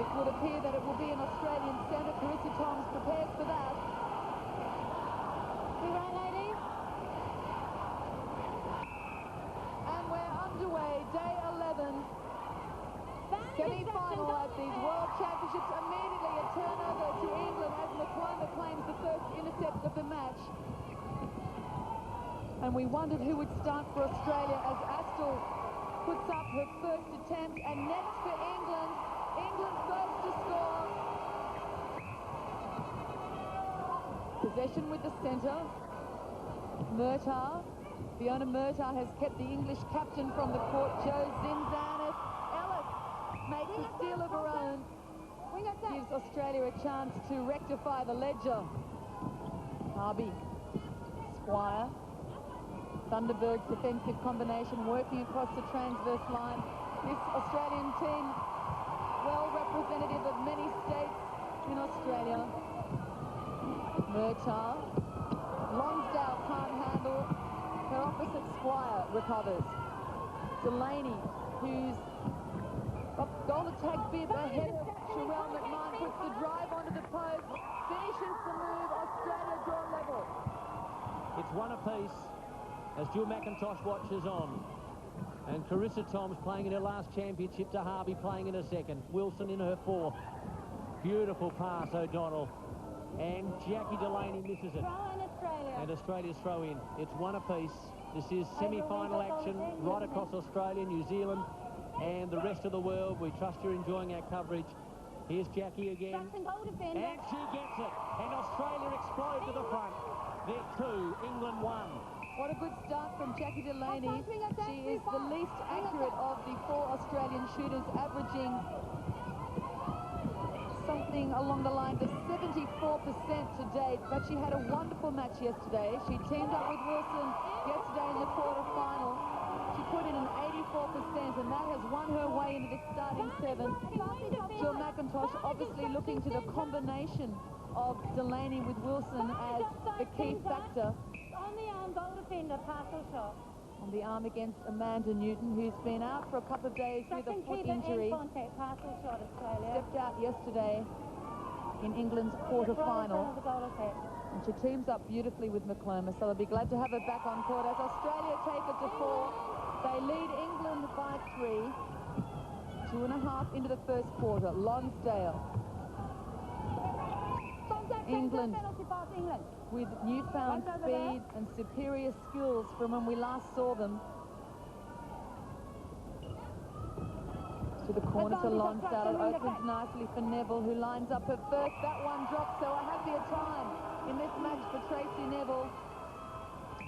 It would appear that it will be an Australian centre. Carissa Toms prepares for that. You right, ladies? And we're underway, day 11. Semi-final at these World Championships. Immediately a turnover to England as McClymont claims the first intercept of the match. And we wondered who would start for Australia as Astle puts up her first attempt, and next for England. England first to score. Possession with the centre. Murtagh. Fiona Murtagh has kept the English captain from the court. Joe Zinzanis. Ellis makes a steal of her own. Gives Australia a chance to rectify the ledger. Harvey. Squire. Thunderberg's defensive combination working across the transverse line. This Australian team, well representative of many states in Australia. Murtagh. Lonsdale can't handle. Her opposite Squire recovers. Delaney, who's got goal attack bib ahead of Sherelle McMahon, puts the drive onto the post, finishes the move. Australia draw level. It's one apiece as Jill McIntosh watches on. And Carissa Toms playing in her last championship to Harvey playing in her second. Wilson in her fourth. Beautiful pass, O'Donnell. And Jackie Delaney misses it. Throw in Australia. And Australia's throw in. It's one apiece. This is semi-final action right across Australia, New Zealand, and the rest of the world. We trust you're enjoying our coverage. Here's Jackie again. And she gets it. And Australia explode to the front. They're 2, England 1. What a good start from Jackie Delaney. She is the least accurate of the 4 Australian shooters, averaging something along the lines of 74% to date. But she had a wonderful match yesterday. She teamed up with Wilson yesterday in the quarter-final. She put in an 84%, and that has won her way into the starting 7. Jill McIntosh obviously looking to the combination of Delaney with Wilson as the key factor. On the arm, goal defender, partial shot. On the arm against Amanda Newton, who's been out for a couple of days with a foot injury. Contact, partial shot, Australia. Stepped out yesterday in England's quarter-final. And she teams up beautifully with McClymont, so they'll be glad to have her back on court as Australia take it to 4. They lead England by 3. 2.5 into the first quarter. Lonsdale. England with newfound speed and superior skills from when we last saw them. To the corner to Lonsdale. It opens nicely for Neville, who lines up her first. That one drops, so a happier time in this match for Tracy Neville.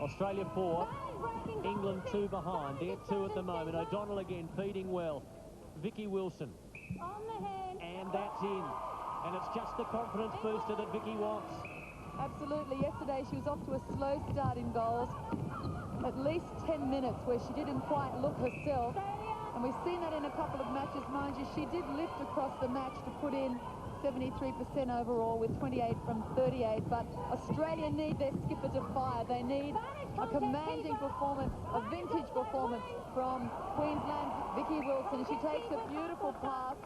Australia 4, England 2 behind. They're 2 at the moment. O'Donnell again feeding well. Vicky Wilson. On the hand. And that's in. And it's just the confidence booster that Vicky wants. Absolutely. Yesterday she was off to a slow start in goals. At least 10 minutes where she didn't quite look herself. And we've seen that in a couple of matches, mind you. She did lift across the match to put in 73% overall with 28 from 38. But Australia need their skipper to fire. They need a commanding performance, a vintage performance from Queensland's Vicky Wilson. She takes a beautiful pass.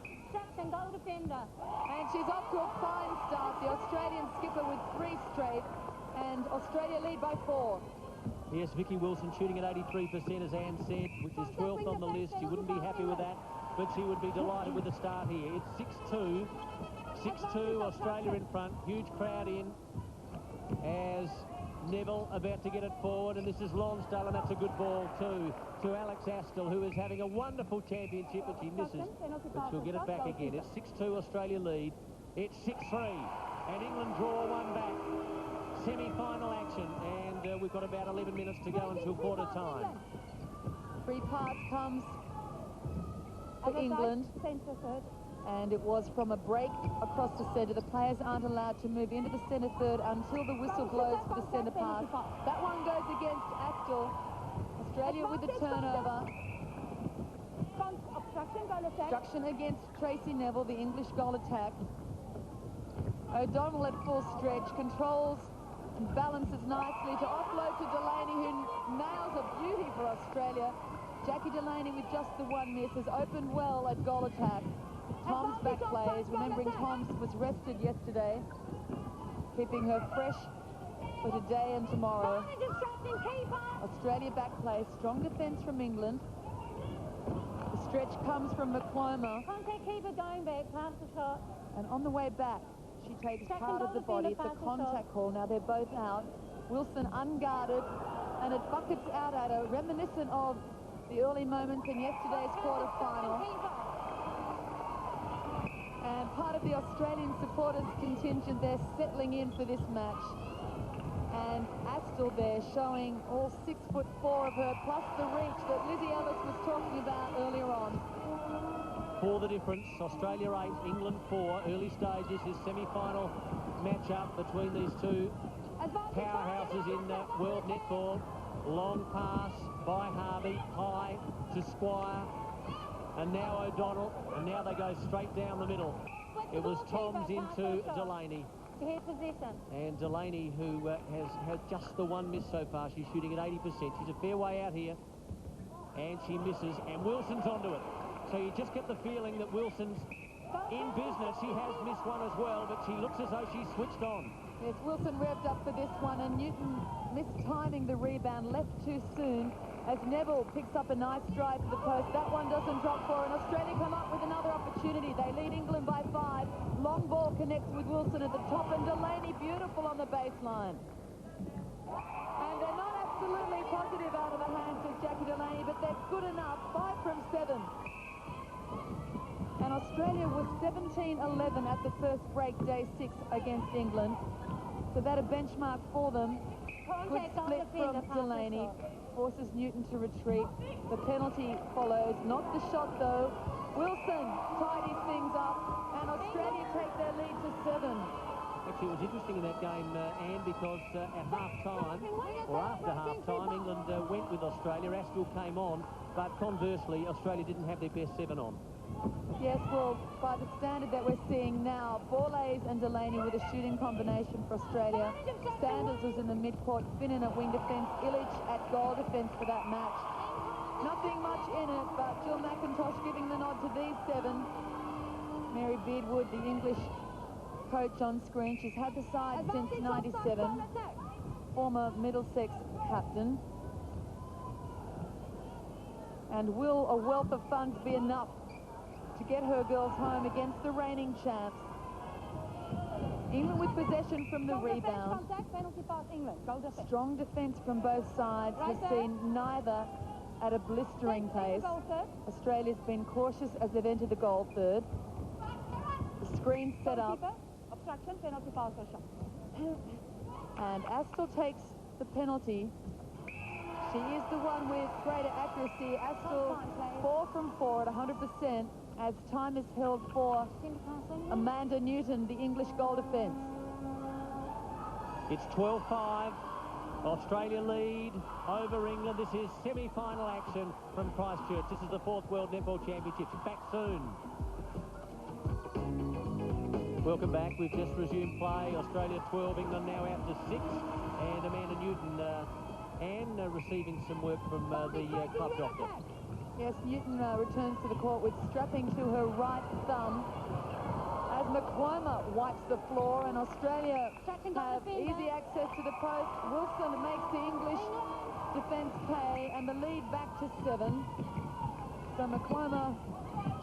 And goal defender. And she's off to a fine start. The Australian skipper with 3 straight. And Australia lead by 4. Yes, Vicky Wilson shooting at 83%, as Anne said, which is 12th on the list. She wouldn't be happy with that, but she would be delighted with the start here. It's 6-2. 6-2, Australia in front. Huge crowd in as Neville about to get it forward, and this is Lonsdale, and that's a good ball too to Alex Astle, who is having a wonderful championship, but she misses, but she'll get it back again. It's 6-2, Australia lead. It's 6-3, and England draw 1 back. Semi-final action, and we've got about 11 minutes to go until quarter time. Free pass comes for England. And it was from a break across the centre. The players aren't allowed to move into the centre third until the whistle blows for the centre pass. That one goes against Astle. Australia with the turnover. Obstruction against Tracy Neville, the English goal attack. O'Donnell at full stretch, controls and balances nicely to offload to Delaney, who nails a beauty for Australia. Jackie Delaney with just the 1 miss has opened well at goal attack. Tom's back plays, remembering Tom's was rested yesterday, keeping her fresh for today and tomorrow. Australia back play, strong defence from England. The stretch comes from McCloma. Contact keeper going back, pass the shot. And on the way back, she takes part of the body. It's a contact call. Now they're both out. Wilson unguarded, and it buckets out at her, reminiscent of the early moments in yesterday's quarter-final. And part of the Australian supporters contingent, they're settling in for this match. And Astle there showing all 6'4" of her, plus the reach that Lizzie Ellis was talking about earlier on. For the difference, Australia 8, England 4. Early stages, this semi-final match-up between these two powerhouses in world netball. Long pass by Harvey, high to Squire, and now O'Donnell, and now they go straight down the middle. It was Toms into Delaney. And Delaney, who has had just the one miss so far, she's shooting at 80%. She's a fair way out here, and she misses, and Wilson's onto it. So you just get the feeling that Wilson's in business. She has missed one as well, but she looks as though she's switched on. Yes, Wilson revved up for this one, and Newton mistiming the rebound, left too soon, as Neville picks up a nice drive to the post. That one doesn't drop for her, and Australia come up with another opportunity. They lead England by 5. Long ball connects with Wilson at the top, and Delaney beautiful on the baseline. And they're not absolutely positive out of the hands of Jackie Delaney, but they're good enough. 5 from 7. And Australia was 17-11 at the first break, day 6 against England. So that a benchmark for them. Good split from Delaney. Forces Newton to retreat. The penalty follows. Not the shot, though. Wilson tidies things up, and Australia take their lead to 7. Actually, it was interesting in that game, Anne, because at half-time, or after half-time, England went with Australia. Astle came on, but conversely, Australia didn't have their best 7 on. Yes, well, by the standard that we're seeing now, Borlase and Delaney with a shooting combination for Australia. Sanders was in the mid-court, Finnan at wing defence, Illich at goal defence for that match. Nothing much in it, but Jill McIntosh giving the nod to these 7. Mary Beardwood, the English coach on screen. She's had the side since '97. Former Middlesex captain. And will a wealth of funds be enough to get her girls home against the reigning champs? England with possession from the rebound. Strong defence from both sides has seen neither at a blistering pace. Australia's been cautious as they've entered the goal third. The screen set up. And Astle takes the penalty. She is the one with greater accuracy. Astle 4 from 4 at 100%, as time is held for Amanda Newton, the English goal defence. It's 12-5. Australia lead over England. This is semi-final action from Christchurch. This is the 4th World Netball Championships. Back soon. Welcome back. We've just resumed play. Australia 12, England now out to 6. And Amanda Newton receiving some work from the club doctor. Yes, Newton returns to the court with strapping to her right thumb as McCloma wipes the floor, and Australia have easy access to the post. Wilson makes the English defence pay, and the lead back to 7. So McCloma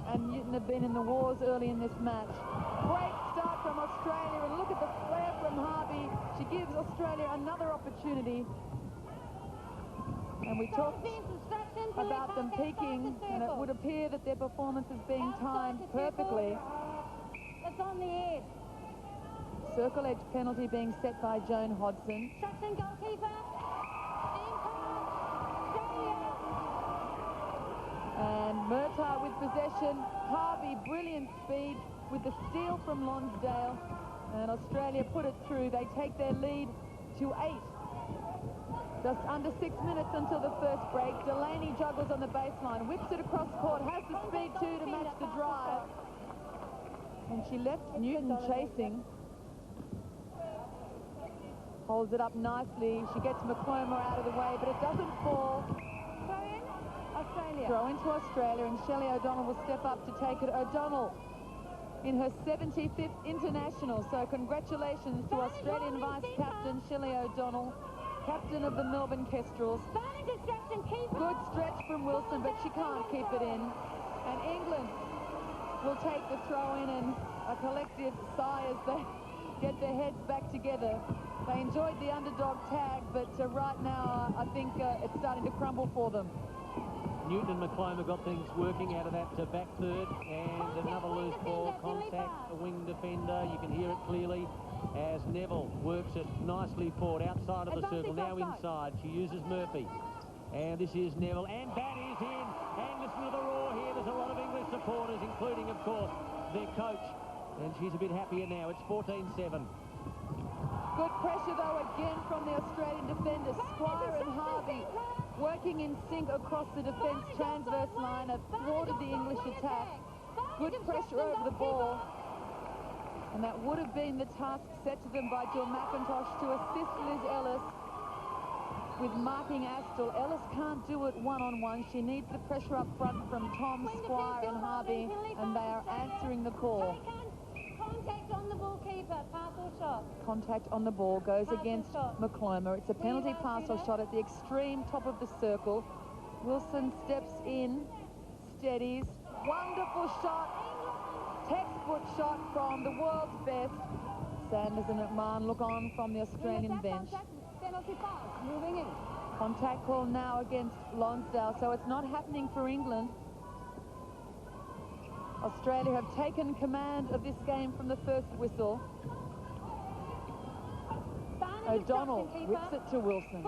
and Newton have been in the wars early in this match. Great start from Australia, and look at the flair from Harvey. She gives Australia another opportunity. And we talked about them peaking, and it would appear that their performance is being timed perfectly. It's on the edge. Circle edge penalty being set by Joan Hodson. Goalkeeper. And Murtagh with possession. Harvey, brilliant speed with the steal from Lonsdale. And Australia put it through. They take their lead to 8. Just under 6 minutes until the first break. Delaney juggles on the baseline, whips it across court, has the speed too to match the drive. And she left Newton chasing. Holds it up nicely. She gets McCloma out of the way, but it doesn't fall. Australia. Throw into Australia, and Shelley O'Donnell will step up to take it. O'Donnell in her 75th international. So congratulations to Australian Vice-Captain Shelley O'Donnell, captain of the Melbourne Kestrels. Good stretch from Wilson, but she can't keep it in. And England will take the throw in, and a collective sigh as they get their heads back together. They enjoyed the underdog tag, but right now I think it's starting to crumble for them. Newton and McCloma got things working out of that back third, and another loose ball, contact, a wing defender. You can hear it clearly as Neville works it nicely forward outside of the circle, now inside. She uses Murphy, and this is Neville, and that is in. And listen to the roar here. There's a lot of English supporters, including, of course, their coach, and she's a bit happier now. It's 14-7. Good pressure, though, again from the Australian defenders. Squire and Harvey working in sync across the defence transverse line have thwarted the English attack. Good pressure over the ball. And that would have been the task set to them by Jill McIntosh to assist Liz Ellis with marking Astle. Ellis can't do it one-on-one. She needs the pressure up front from Tom, Squire and Harvey, and they are answering the call. Contact on the ball, keeper. Pass or shot. Contact on the ball goes against McCloma. It's a penalty pass or shot at the extreme top of the circle. Wilson steps in, steadies. Wonderful shot. Textbook shot from the world's best. Sanders and McMahon look on from the Australian bench. Penalty pass. Moving in. Contact call now against Lonsdale, so it's not happening for England. Australia have taken command of this game from the first whistle. O'Donnell whips it to Wilson.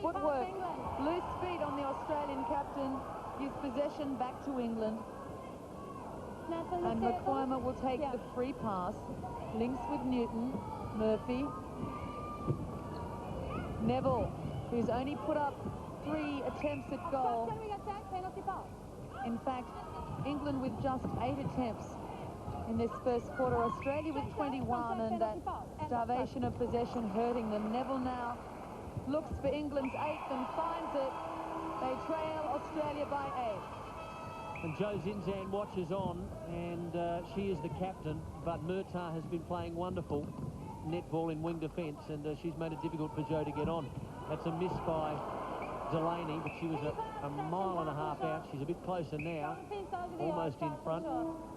Footwork, loose feet on the Australian captain, gives possession back to England. And McCloma will take the free pass. Links with Newton, Murphy. Neville, who's only put up 3 attempts at goal. In fact, England with just 8 attempts in this first quarter. Australia with 21, and that starvation of possession hurting them. Neville now looks for England's 8th and finds it. They trail Australia by 8. And Jo Zinzan watches on, and she is the captain, but Murtagh has been playing wonderful netball in wing defence, and she's made it difficult for Jo to get on. That's a miss by Delaney, but she was a mile and a half out. She's a bit closer now, almost in front.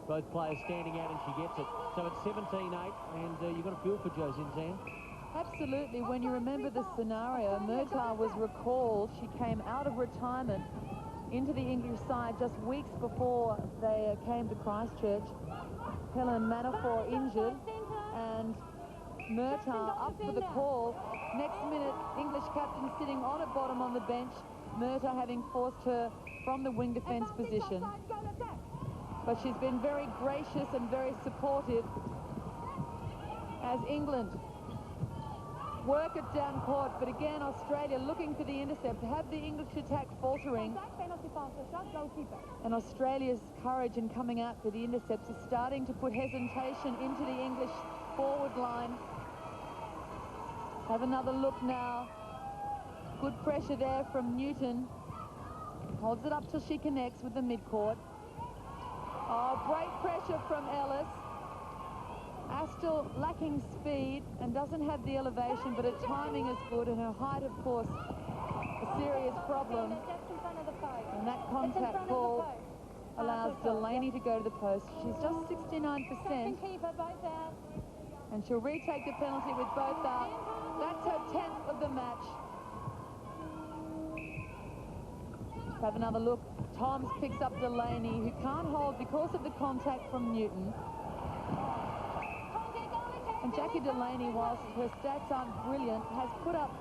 Both players standing out, and she gets it. So it's 17-8, and you've got to feel for Jo Zinzan. Absolutely. When you remember the scenario, Murtagh was recalled. She came out of retirement into the English side just weeks before they came to Christchurch. Helen Manafort injured, and Murtagh up for the call. Next minute, English captain sitting on at bottom on the bench, Murtagh having forced her from the wing defence position. But she's been very gracious and very supportive as England work it down court. But again, Australia looking for the intercept, to have the English attack faltering. And Australia's courage in coming out for the intercepts is starting to put hesitation into the English forward line. Have another look now. Good pressure there from Newton. Holds it up till she connects with the midcourt. Oh, great pressure from Ellis. Astle lacking speed and doesn't have the elevation, but her timing is good, and her height, of course, a serious problem. And that contact call allows Delaney to go to the post. She's just 69%. And she'll retake the penalty with both out. That's her 10th of the match. Have another look. Toms picks up Delaney, who can't hold because of the contact from Newton. And Jackie Delaney, whilst her stats aren't brilliant, has put up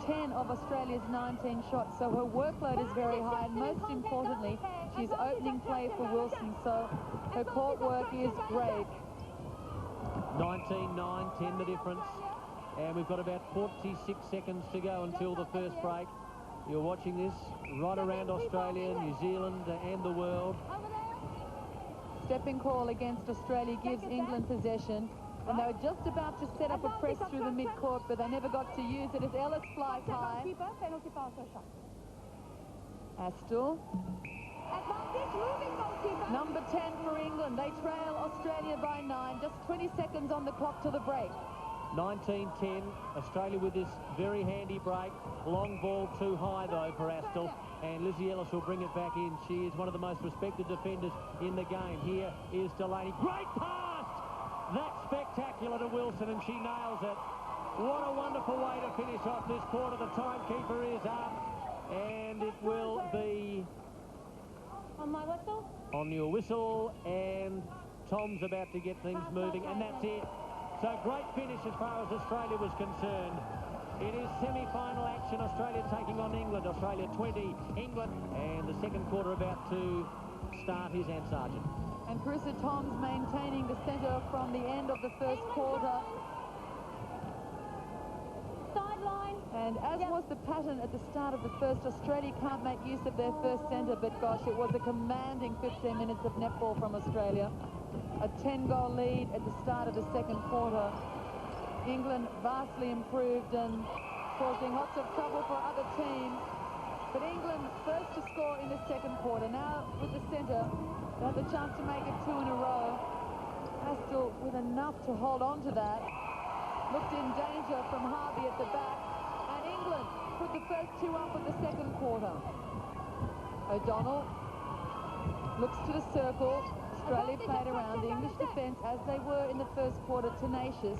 10 of Australia's 19 shots, so her workload is very high, and most importantly, she's opening play for Wilson, so her court work is great. 19-9, 10 the difference, and we've got about 46 seconds to go until the first break. You're watching this right around Australia, New Zealand and the world. Stepping call against Australia gives England possession, and they were just about to set up a press through the mid-court, but they never got to use it as Ellis flies high. Astle Advantage, moving goalkeeper. Number 10 for England. They trail Australia by 9. Just 20 seconds on the clock to the break. 19-10, Australia with this very handy break. Long ball too high, though, for Astle. And Lizzie Ellis will bring it back in. She is one of the most respected defenders in the game. Here is Delaney. Great pass! That's spectacular to Wilson, and she nails it. What a wonderful way to finish off this quarter. The timekeeper is up, and it will be... On my whistle? On your whistle, and Tom's about to get things moving, and that's it. So great finish as far as Australia was concerned. It is semi-final action. Australia taking on England. Australia 20, England. And the second quarter about to start. Here's Anne Sargent. And Carissa Toms maintaining the centre from the end of the first quarter. Sideline. And as was the pattern at the start of the first, Australia can't make use of their first centre, but gosh, it was a commanding 15 minutes of netball from Australia. A 10-goal lead at the start of the second quarter. England vastly improved and causing lots of trouble for other teams. But England first to score in the second quarter. Now with the centre, they have the chance to make it 2 in a row. Astle with enough to hold on to that. Looked in danger from Harvey at the back. And England put the first 2 up of the second quarter. O'Donnell looks to the circle. Australia played around. The English defence, as they were in the first quarter, tenacious.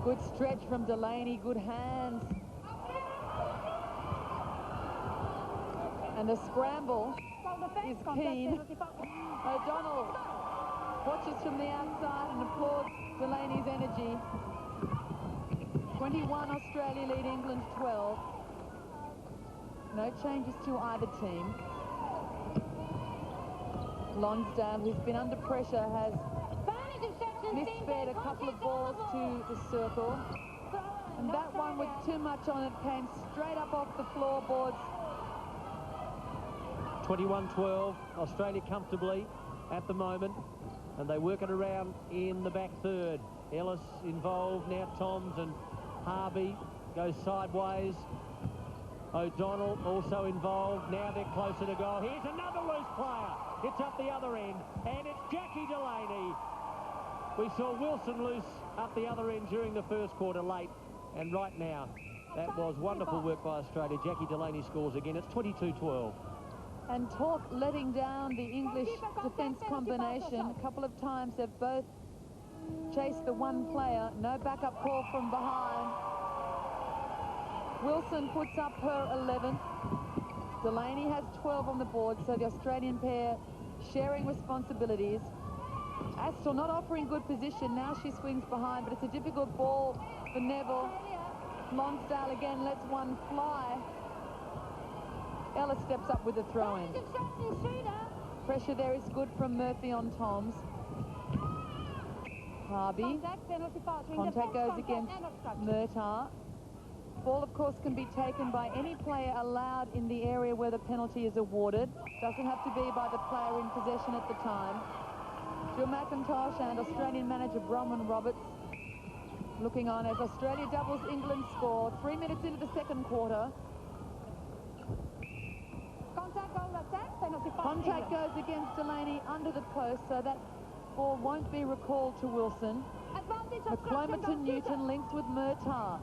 Good stretch from Delaney, good hands. And the scramble is keen. O'Donnell watches from the outside and applauds Delaney's energy. 21 Australia lead England 12. No changes to either team. Lonsdale, who's been under pressure, has misfed a couple of balls to the circle. And that one with too much on it came straight up off the floorboards. 21-12, Australia comfortably at the moment. And they work it around in the back third. Ellis involved, now Toms and Harvey goes sideways. O'Donnell also involved. Now they're closer to goal. Here's another loose player. It's up the other end, and it's Jackie Delaney. We saw Wilson loose up the other end during the first quarter late, and right now, that was wonderful work by Australia. Jackie Delaney scores again. It's 22-12. And talk letting down the English defence combination. A couple of times they've both chased the one player. No backup call from behind. Wilson puts up her 11th. Delaney has 12 on the board, so the Australian pair sharing responsibilities. Astle not offering good position. Now she swings behind, but it's a difficult ball for Neville. Lonsdale again lets one fly. Ellis steps up with a throw-in. Pressure there is good from Murphy on Toms. Harvey. Contact goes against Murtagh. Ball, of course, can be taken by any player allowed in the area where the penalty is awarded. Doesn't have to be by the player in possession at the time. Jill McIntosh and Australian manager Bronwyn Roberts looking on as Australia doubles England's score. 3 minutes into the second quarter. Contact goes against Delaney under the post, so that ball won't be recalled to Wilson. McClomerton Newton links with Murtagh.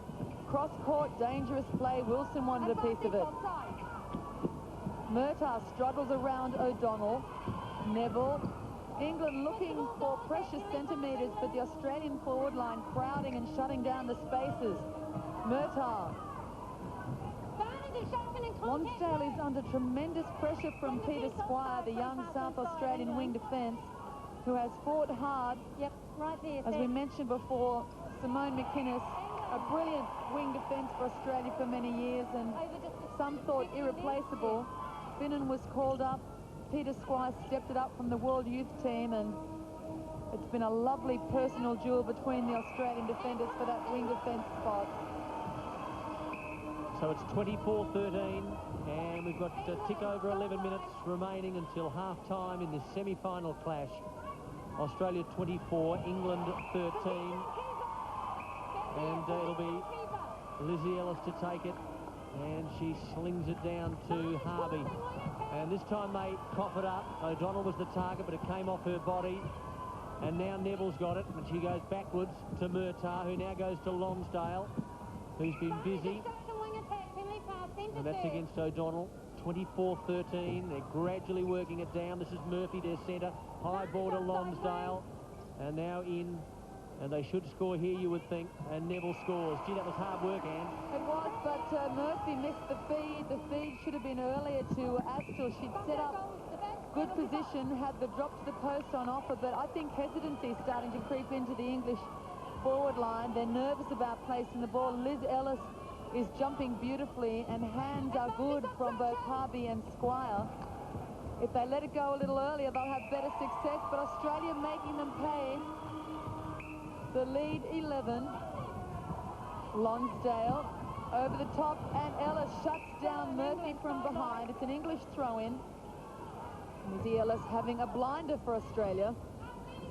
Cross-court, dangerous play. Wilson wanted a piece of it. Murtagh struggles around O'Donnell. Neville. England looking for precious centimetres, but the Australian forward line crowding and shutting down the spaces. Murtagh. Lonsdale is under tremendous pressure from Peter Squire, the young South Australian wing defence, who has fought hard. Yep, right there. As we mentioned before, Simone McInnes, a brilliant wing defence for Australia for many years, and some thought irreplaceable. Finnan was called up. Peter Squire stepped it up from the World Youth Team, and it's been a lovely personal duel between the Australian defenders for that wing defence spot. So it's 24-13, and we've got a tick over 11 minutes remaining until half-time in this semi-final clash. Australia 24, England 13. And it'll be Lizzie Ellis to take it. And she slings it down to Harvey. And this time they cough it up. O'Donnell was the target, but it came off her body. And now Neville's got it, and she goes backwards to Murtagh, who now goes to Lonsdale, who's been busy. And that's against O'Donnell. 24-13. They're gradually working it down. This is Murphy, their centre. High ball to Lonsdale. And now in. And they should score here, you would think. And Neville scores. Gee, that was hard work, Anne. It was, but Murphy missed the feed. The feed should have been earlier to Astle. She'd set up good position, had the drop to the post on offer, but I think hesitancy is starting to creep into the English forward line. They're nervous about placing the ball. Liz Ellis is jumping beautifully, and hands are good from both Harvey and Squire. If they let it go a little earlier, they'll have better success, but Australia making them pay. The lead 11. Lonsdale over the top, and Ellis shuts down Murphy from behind. It's an English throw-in. Mizzy Ellis having a blinder for Australia.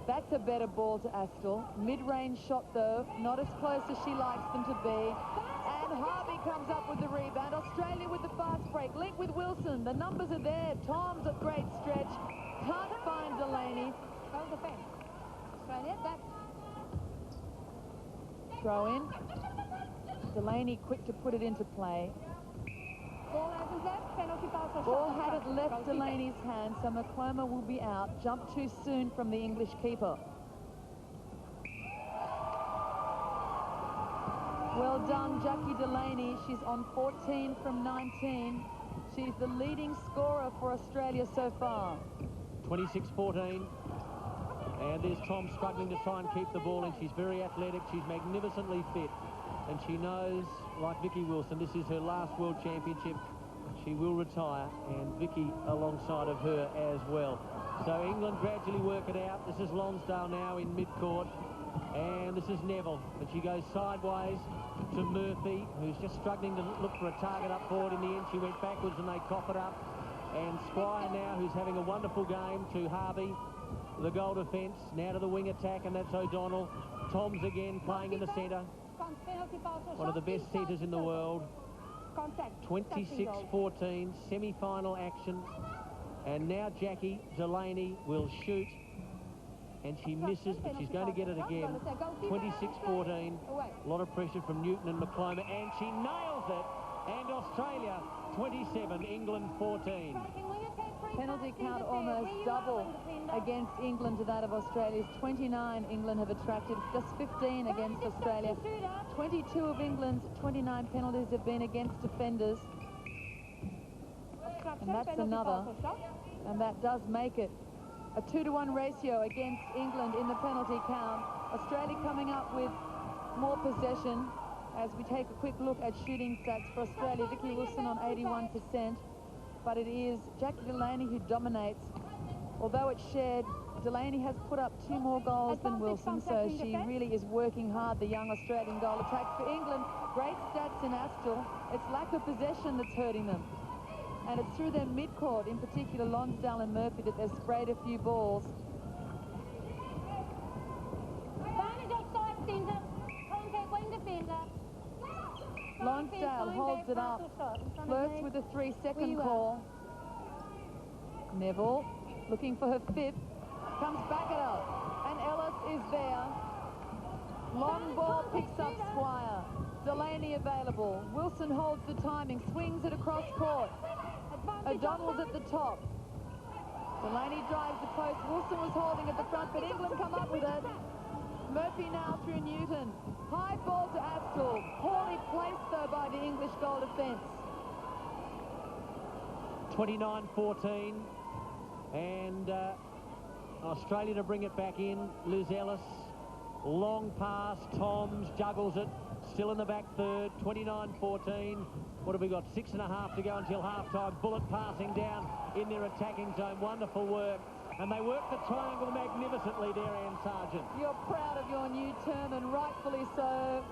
That's a better ball to Astle. Mid-range shot, though, not as close as she likes them to be. And Harvey comes up with the rebound. Australia with the fast break. Link with Wilson. The numbers are there. Tom's a great stretch. Can't find Delaney. Well defense. Australia, back. Throw in. Delaney quick to put it into play. Ball hasn't left. Penalty pass or Ball shot. hadn't left Delaney's hand, so McCloma will be out. Jumped too soon from the English keeper. Well done, Jackie Delaney. She's on 14 from 19. She's the leading scorer for Australia so far. 26-14. And there's Tom struggling to try and keep the ball in. She's very athletic. She's magnificently fit. And she knows, like Vicky Wilson, this is her last World Championship. She will retire, and Vicky alongside of her as well. So England gradually work it out. This is Lonsdale now in mid-court. And this is Neville. And she goes sideways to Murphy, who's just struggling to look for a target up forward. In the end, she went backwards and they cough it up. And Squire now, who's having a wonderful game, to Harvey. The goal defence, now to the wing attack, and that's O'Donnell. Tom's again playing in the centre. One of the best centres in the world. 26-14, semi-final action. And now Jackie Delaney will shoot. And she misses, but she's going to get it again. 26-14. A lot of pressure from Newton and McCloma, and she nails it. And Australia 27, England 14. Penalty count almost double against England to that of Australia's. 29 England have attracted, just 15 against Australia. 22 of England's 29 penalties have been against defenders. And that's another. And that does make it a 2-to-1 ratio against England in the penalty count. Australia coming up with more possession as we take a quick look at shooting stats for Australia. Vicky Wilson on 81%. But it is Jackie Delaney who dominates. Although it's shared, Delaney has put up 2 more goals than Wilson, so she really is working hard, the young Australian goal attack. For England, great stats in Astle. It's lack of possession that's hurting them. And it's through their mid-court, in particular Lonsdale and Murphy, that they've sprayed a few balls. Lonsdale holds it up, flirts with a 3-second call. Neville looking for her 5th, comes back at her, and Ellis is there. Long ball picks up Squire. Delaney available. Wilson holds the timing, swings it across court. O'Donnell's at the top. Delaney drives the post. Wilson was holding at the front, but England come up with it. Murphy now through Newton. High ball to Astle. Poorly placed, though, by the English goal defence. 29-14. And Australia to bring it back in. Liz Ellis. Long pass. Toms juggles it. Still in the back third. 29-14. What have we got? 6.5 to go until half-time. Bullet passing down in their attacking zone. Wonderful work. And they work the triangle magnificently there, Anne Sargent. You're proud of your new term, and rightfully so.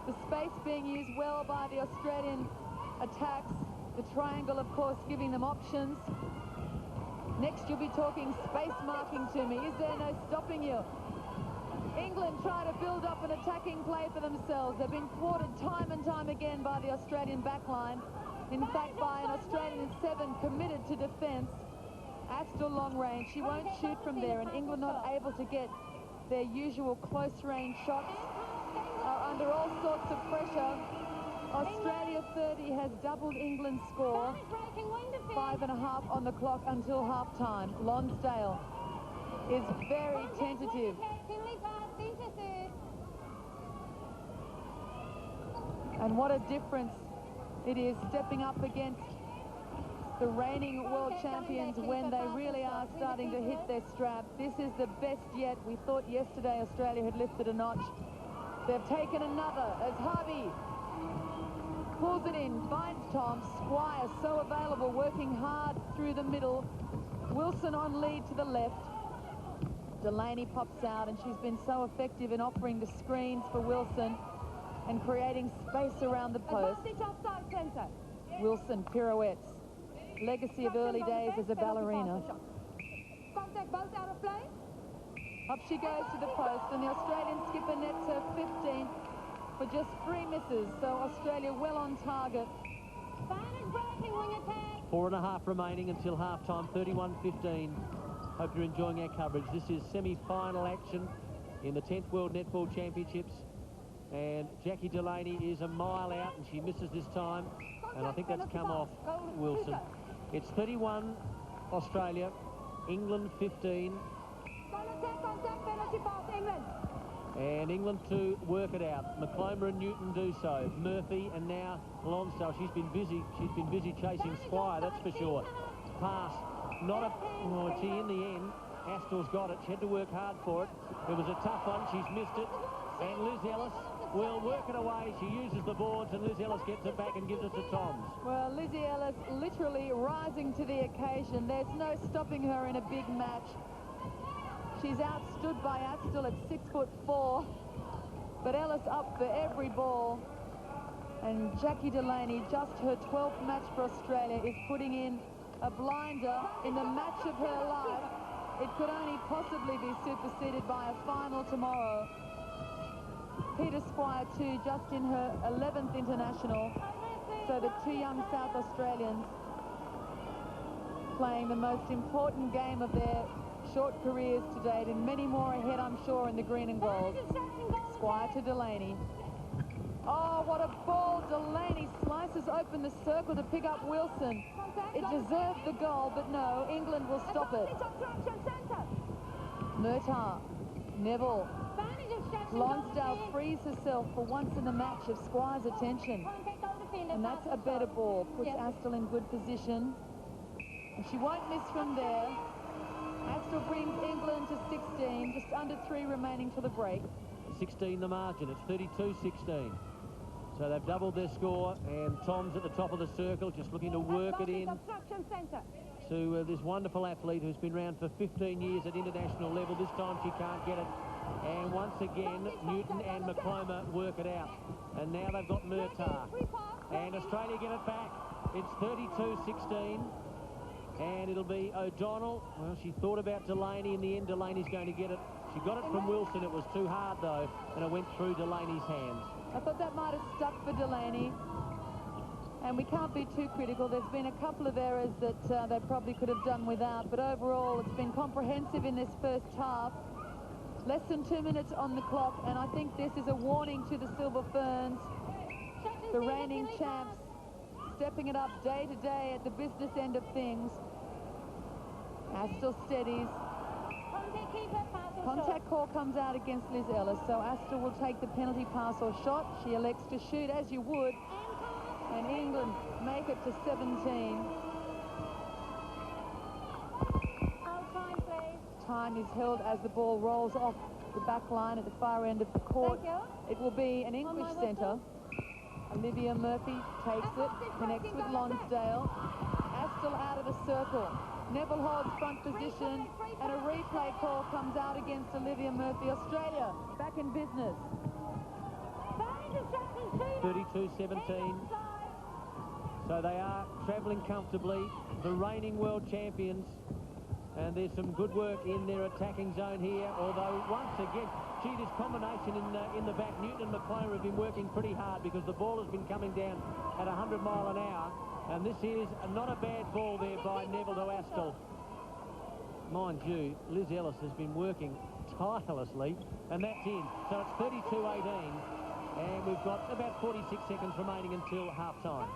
The space being used well by the Australian attacks. The triangle, of course, giving them options. Next, you'll be talking space marking to me. Is there no stopping you? England trying to build up an attacking play for themselves. They've been thwarted time and time again by the Australian backline. In fact, by an Australian 7 committed to defence. Astle long range. She won't shoot from there, and England not able to get their usual close-range shots. Are under all sorts of pressure. Australia 30 has doubled England's score. 5.5 on the clock until half-time. Lonsdale is very tentative. And what a difference it is stepping up against the reigning world champions when they really are starting to hit their strap. This is the best yet. We thought yesterday Australia had lifted a notch. They've taken another as Harvey pulls it in, finds Tom. Squire so available, working hard through the middle. Wilson on lead to the left. Delaney pops out, and she's been so effective in offering the screens for Wilson and creating space around the post. Wilson pirouettes. Legacy of early days as a ballerina. Up she goes to the post, and the Australian skipper nets her 15th for just 3 misses, so Australia well on target. 4.5 remaining until half-time, 31-15. Hope you're enjoying our coverage. This is semi-final action in the 10th World Netball Championships. And Jackie Delaney is a mile out, and she misses this time. And I think that's come off Wilson. It's 31 Australia, England 15. And England to work it out. McClomber and Newton do so. Murphy and now Lonsdale. She's been busy chasing Squire, that's for sure. Pass. Not a... Well, she in the end, Astle's got it. She had to work hard for it. It was a tough one. She's missed it. And Liz Ellis will work it away. She uses the boards, and Liz Ellis gets it back and gives it to Toms. Well, Lizzie Ellis literally rising to the occasion. There's no stopping her in a big match. She's outstood by Astle at 6'4", but Ellis up for every ball. And Jackie Delaney, just her 12th match for Australia, is putting in a blinder in the match of her life. It could only possibly be superseded by a final tomorrow. Peter Squire, too, just in her 11th international. So the 2 young South Australians playing the most important game of their short careers to date, and many more ahead, I'm sure, in the green and gold. Squire to Delaney. Oh, what a ball. Delaney slices open the circle to pick up Wilson. It deserved the goal, but no, England will stop it. Murtagh, Neville. Lonsdale frees herself for once in the match of Squire's attention. And that's a better ball. Puts Astle in good position. And she won't miss from there. Astle brings England to 16, just under 3 remaining for the break. 16 the margin. It's 32-16. So they've doubled their score, and Tom's at the top of the circle, just looking to work it in to this wonderful athlete who's been around for 15 years at international level. This time she can't get it. And once again, Newton and McClomber work it out. And now they've got Murtagh. And Australia get it back. It's 32-16. And it'll be O'Donnell. Well, she thought about Delaney. In the end, Delaney's going to get it. She got it from Wilson. It was too hard, though, and it went through Delaney's hands. I thought that might have stuck for Delaney. And we can't be too critical. There's been a couple of errors that they probably could have done without. But overall, it's been comprehensive in this first half. Less than 2 minutes on the clock, and I think this is a warning to the Silver Ferns, the reigning champs, stepping it up day to day at the business end of things. Astle steadies. Contact call comes out against Liz Ellis, so Astle will take the penalty pass or shot. She elects to shoot, as you would, and England make it to 17. Time is held as the ball rolls off the back line at the far end of the court. It will be an English centre. Olivia Murphy takes it, connects with Lonsdale. Astle out of the circle. Neville holds front position, and a replay call comes out against Olivia Murphy. Australia back in business. 32-17. So they are travelling comfortably. The reigning world champions And there's some good work in their attacking zone here, although once again, gee, this combination in the back, Newton and McClure have been working pretty hard because the ball has been coming down at 100 mile an hour, and this is not a bad ball there by Neville to Astle. Mind you, Liz Ellis has been working tirelessly, and that's in. So it's 32-18, and we've got about 46 seconds remaining until half-time.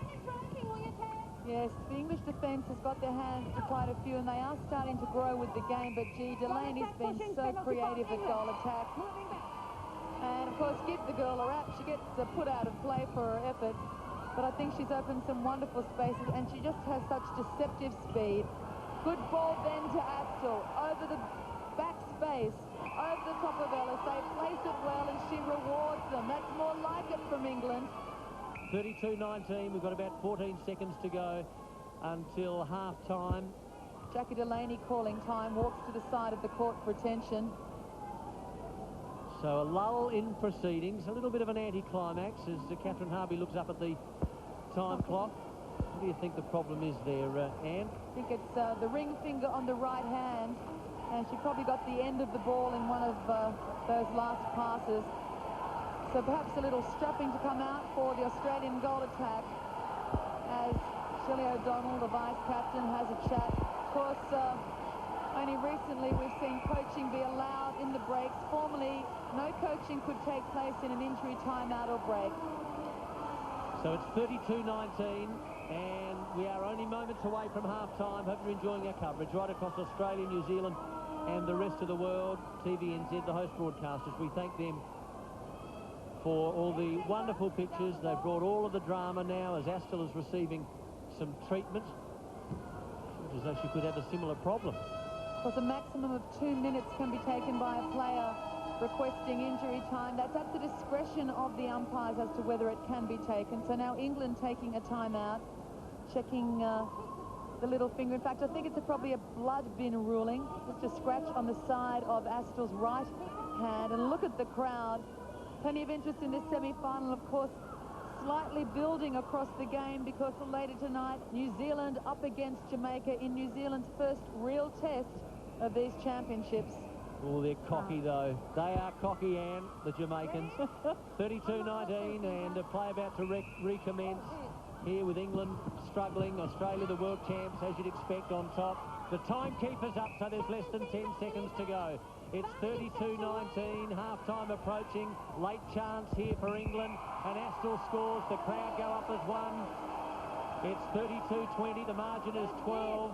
Yes, the English defence has got their hands to quite a few, and they are starting to grow with the game, but gee, Delaney's been so creative at goal attack. And, of course, give the girl a rap. She gets put out of play for her effort, but I think she's opened some wonderful spaces, and she just has such deceptive speed. Good ball then to Astle, over the back space, over the top of Ellis. They place it well, and she rewards them. That's more like it from England. 32-19, we've got about 14 seconds to go until half-time. Jackie Delaney calling time, walks to the side of the court for attention. So a lull in proceedings, a little bit of an anti-climax as Catherine Harvey looks up at the time clock. What do you think the problem is there, Anne? I think it's the ring finger on the right hand, and she probably got the end of the ball in one of those last passes. So perhaps a little strapping to come out for the Australian goal attack as Shelley O'Donnell, the vice-captain, has a chat. Of course, only recently we've seen coaching be allowed in the breaks. Formerly, no coaching could take place in an injury timeout or break. So it's 32-19, and we are only moments away from half-time. Hope you're enjoying our coverage right across Australia, New Zealand, and the rest of the world. TVNZ, the host broadcasters, we thank them for all the wonderful pictures. They've brought all of the drama now as Astle is receiving some treatment. Seems as though she could have a similar problem. Of course, a maximum of 2 minutes can be taken by a player requesting injury time. That's at the discretion of the umpires as to whether it can be taken. So now England taking a timeout, checking the little finger. In fact, I think it's probably a blood bin ruling. Just a scratch on the side of Astle's right hand. And look at the crowd. Plenty of interest in this semi-final, of course, slightly building across the game because later tonight, New Zealand up against Jamaica in New Zealand's first real test of these championships. Oh, they're cocky, though. They are cocky, Anne, the Jamaicans. 32-19, and the play about to recommence here with England struggling. Australia, the world champs, as you'd expect, on top. The timekeeper's up, so there's less than 10 seconds to go. It's 32-19, half-time approaching. Late chance here for England, and Astle scores. The crowd go up as one. It's 32-20, the margin is 12,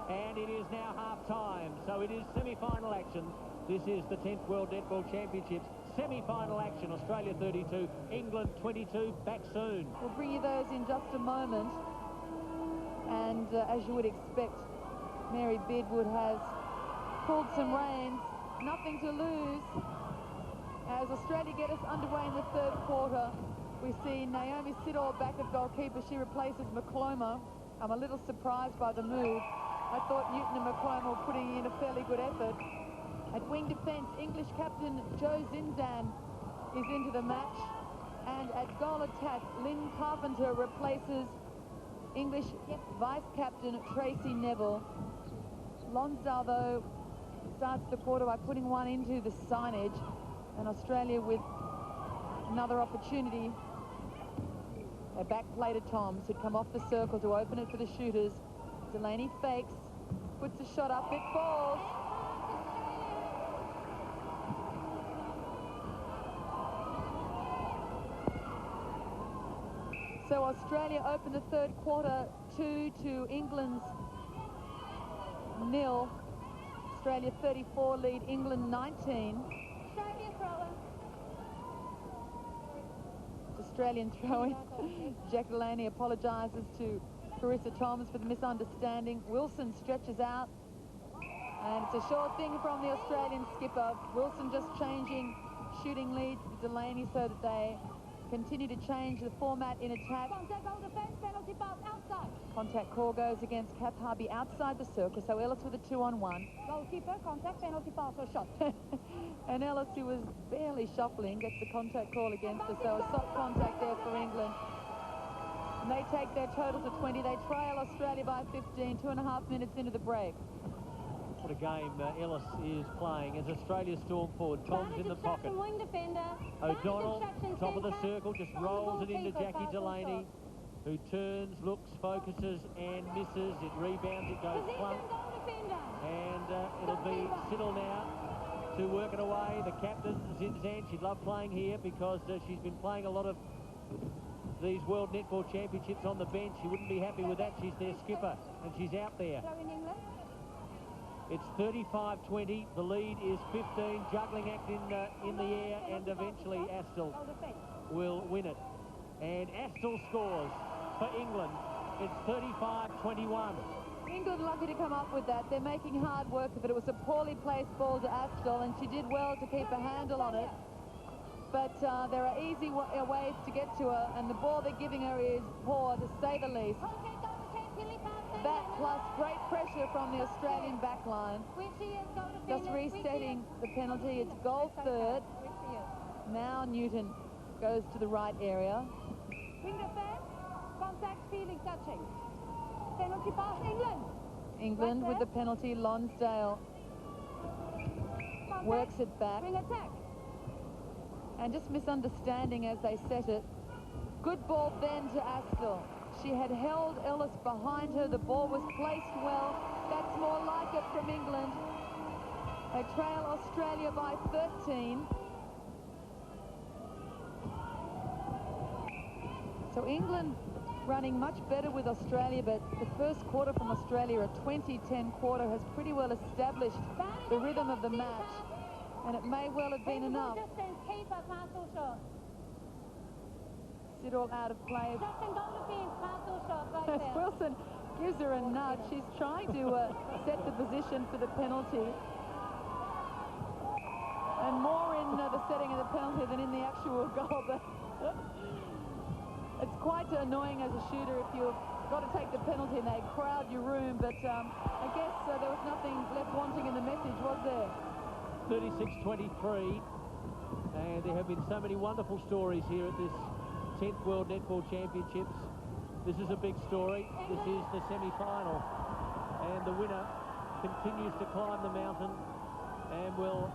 and it is now half-time. So it is semi-final action. This is the 10th World Netball Championships. Semi-final action, Australia 32, England 22, back soon. We'll bring you those in just a moment. And as you would expect, Mary Bidwood has pulled some reins. Nothing to lose. As Australia get us underway in the third quarter, we see Naomi Siddall back at goalkeeper. She replaces McCloma. I'm a little surprised by the move. I thought Newton and McCloma were putting in a fairly good effort. At wing defence, English captain Joe Zindan is into the match. And at goal attack, Lynn Carpenter replaces English vice-captain Tracy Neville. Lonsdale, though, starts the quarter by putting one into the signage, and Australia with another opportunity. A back play to Toms, who'd come off the circle to open it for the shooters. Delaney fakes, puts a shot up, it falls. So Australia opened the third quarter 2 to England's 0. Australia 34 lead, England 19. Australian throw-in. Jack Delaney apologises to Carissa Thomas for the misunderstanding. Wilson stretches out, and it's a sure thing from the Australian skipper. Wilson just changing shooting leads to Delaney so that they continue to change the format in attack. Contact call goes against Kath Harvey outside the circle, so Ellis with a 2-on-1. Goalkeeper, contact, penalty pass or shot. And Ellis, who was barely shuffling, gets the contact call against her, so a soft contact there for England. And they take their total to 20. They trail Australia by 15, 2.5 minutes into the break. What a game Ellis is playing as Australia storm forward. Tom's in the pocket. Wing defender. O'Donnell, top of the circle, just rolls it into Jackie Delaney, who turns, looks, focuses, and misses. It rebounds, it goes plump. And it'll be Siddle now to work it away. The captain, Zinzan, she'd love playing here because she's been playing a lot of these World Netball Championships on the bench. She wouldn't be happy with that. She's their skipper, and she's out there. It's 35-20. The lead is 15. Juggling act in the air, and eventually Astle will win it. And Astle scores for England. It's 35-21. England lucky to come up with that. They're making hard work of it. It was a poorly placed ball to Astle, and she did well to keep a handle on it. But there are easy ways to get to her, and the ball they're giving her is poor, to say the least. That plus great pressure from the Australian backline. Just resetting the penalty. It's goal third. Now Newton goes to the right area. Contact, feeling, touching. Penalty pass, England. England with the penalty. Lonsdale works it back. Wing attack. And just misunderstanding as they set it. Good ball then to Astle. She had held Ellis behind her. The ball was placed well. That's more like it from England. They trail Australia by 13. So England running much better with Australia, but the first quarter from Australia, a 20-10 quarter, has pretty well established the rhythm of the match. And it may well have been enough. Siddle out of play. As Wilson gives her a nudge, she's trying to set the position for the penalty. And more in the setting of the penalty than in the actual goal. But it's quite annoying as a shooter if you've got to take the penalty and they crowd your room. But I guess there was nothing left wanting in the message, was there? 36-23, and there have been so many wonderful stories here at this 10th World Netball Championships. This is a big story. This is the semi-final, and the winner continues to climb the mountain and will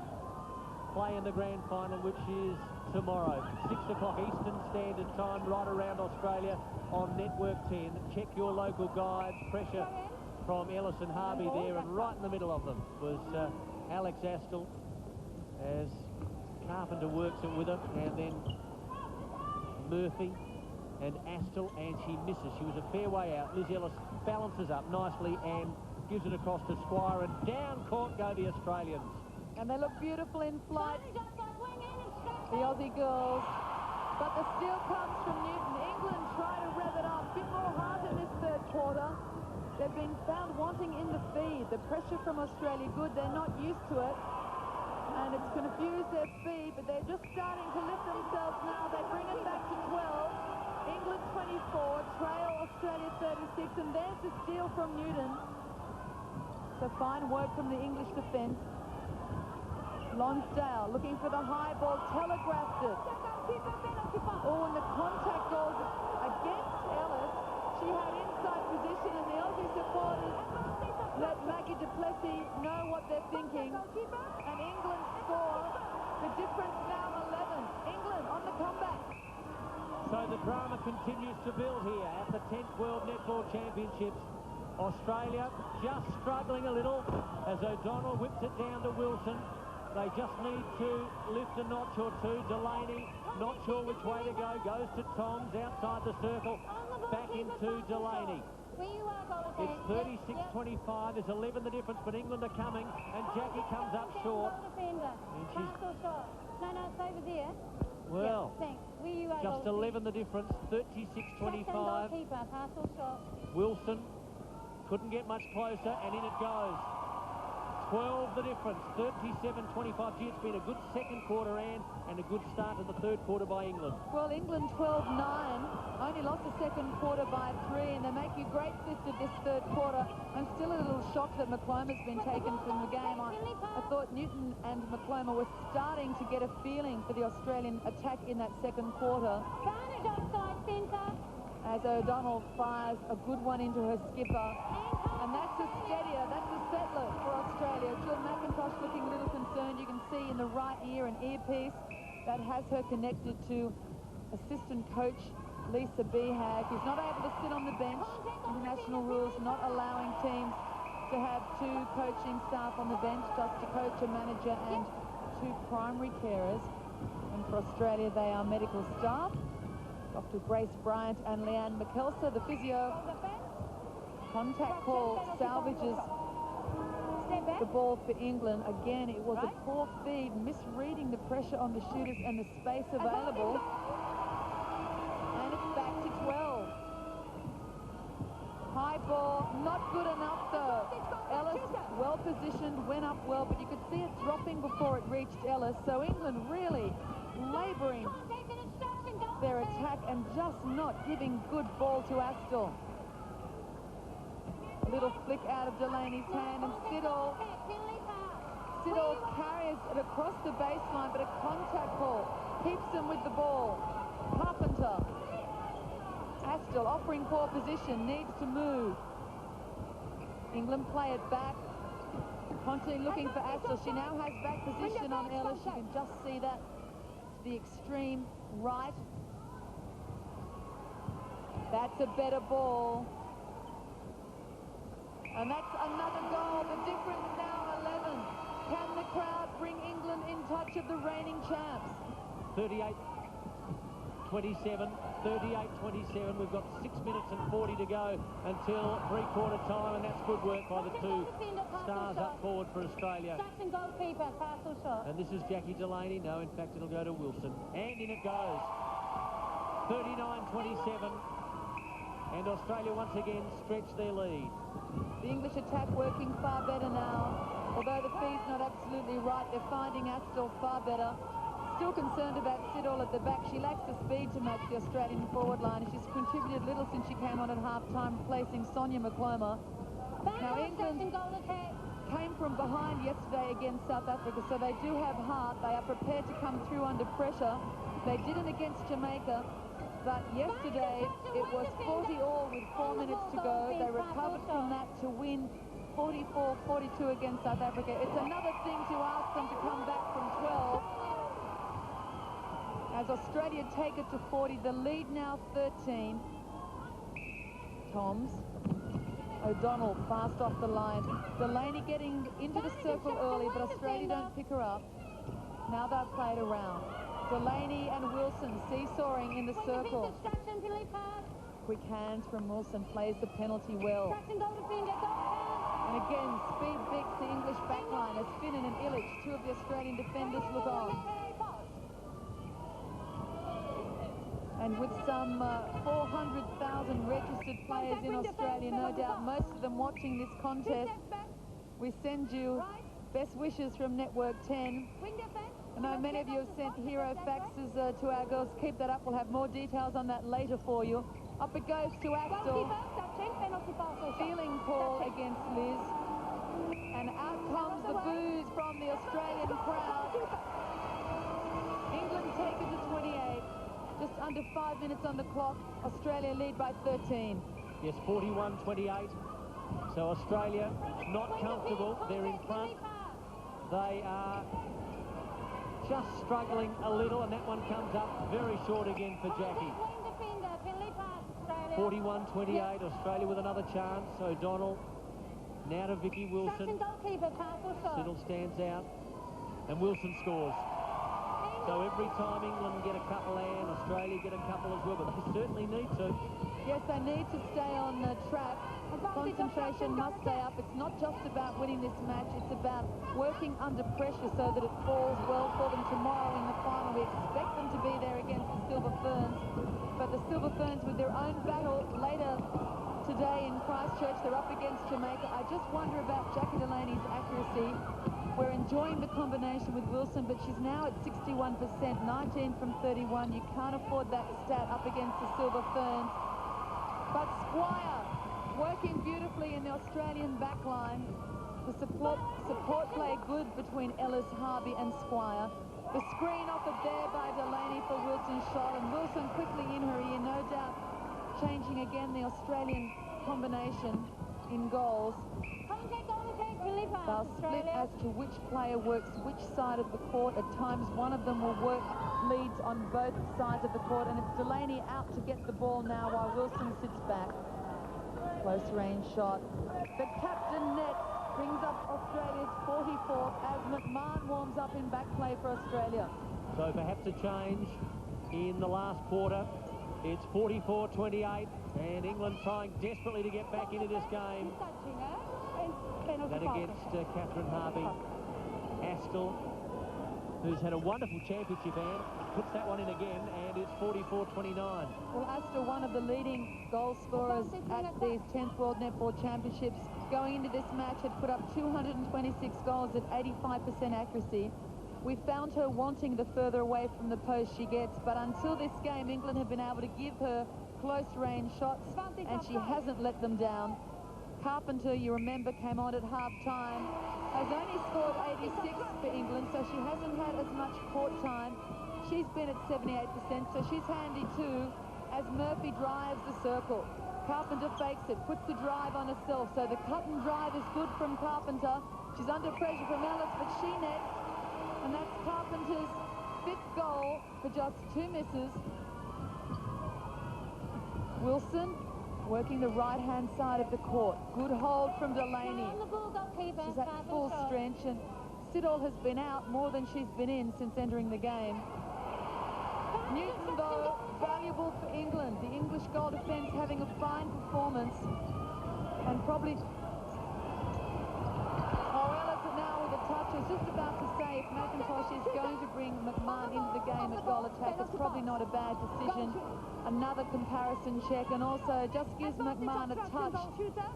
play in the grand final, which is tomorrow, 6 o'clock Eastern Standard Time, right around Australia on Network 10. Check your local guides. Pressure from Ellis and Harvey there, and right in the middle of them was Alex Astle, as Carpenter works it with her, and then Murphy and Astle, and she misses. She was a fair way out. Liz Ellis balances up nicely and gives it across to Squire, and down court go the Australians. And they look beautiful in flight, the Aussie girls. But the steal comes from Newton. England try to rev it up. A bit more heart in this third quarter. They've been found wanting in the feed. The pressure from Australia good. They're not used to it. And it's confused their feed, but they're just starting to lift themselves now. They bring it back to 12. England 24, trail Australia 36, and there's the steal from Newton. So fine work from the English defence. Lonsdale looking for the high ball, telegraphed it. Oh, and the contact goes against Ellis. She had inside position, and the Aussie supporters let Maggie Duplessis know what they're thinking. And England score. The difference now 11. England on the comeback. So the drama continues to build here at the 10th World Netball Championships. Australia just struggling a little as O'Donnell whips it down to Wilson. They just need to lift a notch or two. Delaney, not sure which way to go, goes to Toms outside the circle, back into Delaney. It's 36-25, there's 11 the difference, but England are coming, and Jackie comes up short. And she's... No, it's over there. Well, yeah, just 11 the difference, 36-25. Wilson couldn't get much closer, and in it goes. 12 the difference, 37-25. Gee, it's been a good second quarter, Anne, and a good start to the third quarter by England. Well, England 12-9, only lost the second quarter by 3, and they're making a great fist of this third quarter. I'm still a little shocked that McCloma's been taken from the game. I thought Newton and McCloma were starting to get a feeling for the Australian attack in that second quarter. Offside centre. As O'Donnell fires a good one into her skipper. And that's a steadier, that's a settler for Australia. Jill McIntosh looking a little concerned. You can see in the right ear an earpiece that has her connected to assistant coach Lisa Behag, who's not able to sit on the bench. International rules not allowing teams to have two coaching staff on the bench, just a coach, a manager and two primary carers. And for Australia, they are medical staff. Dr. Grace Bryant and Leanne McKelser, the physio. Contact call salvages the ball for England. Again, it was a poor feed, misreading the pressure on the shooters and the space available. And it's back to 12. High ball, not good enough though. Ellis, well positioned, went up well, but you could see it dropping before it reached Ellis. So England really labouring their attack and just not giving good ball to Astle. A little flick out of Delaney's hand, and Siddall carries it across the baseline, but a contact call keeps him with the ball. Carpenter. Astle offering poor position, needs to move. England play it back. Constantly looking for Astle. She now has back position on Ellis. You can just see that to the extreme right. That's a better ball. And that's another goal. The difference now 11. Can the crowd bring England in touch of the reigning champs? 38-27, 38-27. We've got 6 minutes and 40 to go until three-quarter time, and that's good work by the two stars up forward for Australia. And this is Jackie Delaney. No, in fact, it'll go to Wilson. And in it goes. 39-27. And Australia once again stretch their lead. The English attack working far better now. Although the feed's not absolutely right, they're finding Astle far better. Still concerned about Siddall at the back. She lacks the speed to match the Australian forward line. She's contributed little since she came on at half-time, replacing Sonia McCloma. Now England came from behind yesterday against South Africa, so they do have heart. They are prepared to come through under pressure. They didn't against Jamaica. But yesterday, it was 40-all with 4 minutes to go. They recovered from that to win 44-42 against South Africa. It's another thing to ask them to come back from 12. As Australia take it to 40, the lead now 13. Toms. O'Donnell fast off the line. Delaney getting into the circle early, but Australia don't pick her up. Now they've played around. Delaney and Wilson seesawing in the circle. Quick hands from Wilson, plays the penalty well. And again, speed beats the English backline as Finnan and Illich, two of the Australian defenders, look on. And with some 400,000 registered players in Australia, no doubt most of them watching this contest, we send you best wishes from Network 10. I know many of you have sent hero faxes to our girls. Keep that up. We'll have more details on that later for you. Up it goes to Astle. Feeling call against Liz. And out comes the boos from the Australian crowd. England take it to 28. Just under 5 minutes on the clock. Australia lead by 13. Yes, 41-28. So Australia not comfortable. They're in front. They are just struggling a little, and that one comes up very short again for Jackie. 41-28, Australia with another chance. O'Donnell now to Vicky Wilson. Siddall stands out, and Wilson scores. So every time England get a couple and Australia get a couple as well, but they certainly need to. Yes, they need to stay on the track. Concentration must stay up. It's not just about winning this match, it's about working under pressure so that it falls well for them tomorrow in the final. We expect them to be there against the Silver Ferns, but the Silver Ferns with their own battle later today in Christchurch, they're up against Jamaica. I just wonder about Jackie Delaney's accuracy. We're enjoying the combination with Wilson, but she's now at 61%, 19 from 31. You can't afford that stat up against the Silver Ferns. But Squire working beautifully in the Australian backline. The support play good between Ellis, Harvey and Squire. The screen offered there by Delaney for Wilson's shot, and Wilson quickly in her ear, no doubt changing again the Australian combination. in goals. They'll split Australia. as to which player works which side of the court. At times, one of them will work leads on both sides of the court, and it's Delaney out to get the ball now while Wilson sits back. Close range shot. The captain nets, brings up Australia's 44th as McMahon warms up in back play for Australia. So perhaps a change in the last quarter. It's 44-28, and England trying desperately to get back into this game. That against Catherine Harvey. Astle, who's had a wonderful championship, and puts that one in again, and it's 44-29. Well, Astle, one of the leading goal scorers at these 10th World Netball Championships, going into this match had put up 226 goals at 85% accuracy. We found her wanting the further away from the post she gets, but until this game, England have been able to give her close-range shots, and she hasn't let them down. Carpenter, you remember, came on at half-time, has only scored 86 for England, so she hasn't had as much court time. She's been at 78%, so she's handy too, as Murphy drives the circle. Carpenter fakes it, puts the drive on herself, so the cut and drive is good from Carpenter. She's under pressure from Ellis, but she nets, and that's Carpenter's 5th goal for just 2 misses. Wilson working the right-hand side of the court. Good hold from Delaney. She's at full strength, and Siddall has been out more than she's been in since entering the game. Newton, though, valuable for England. The English goal defence having a fine performance, and probably... Oh, Ellis now with a touch. I was just about to say, if McIntosh is going to bring McMahon into the game at goal attack, it's probably not a bad decision. Another comparison check, and also just gives McMahon a touch,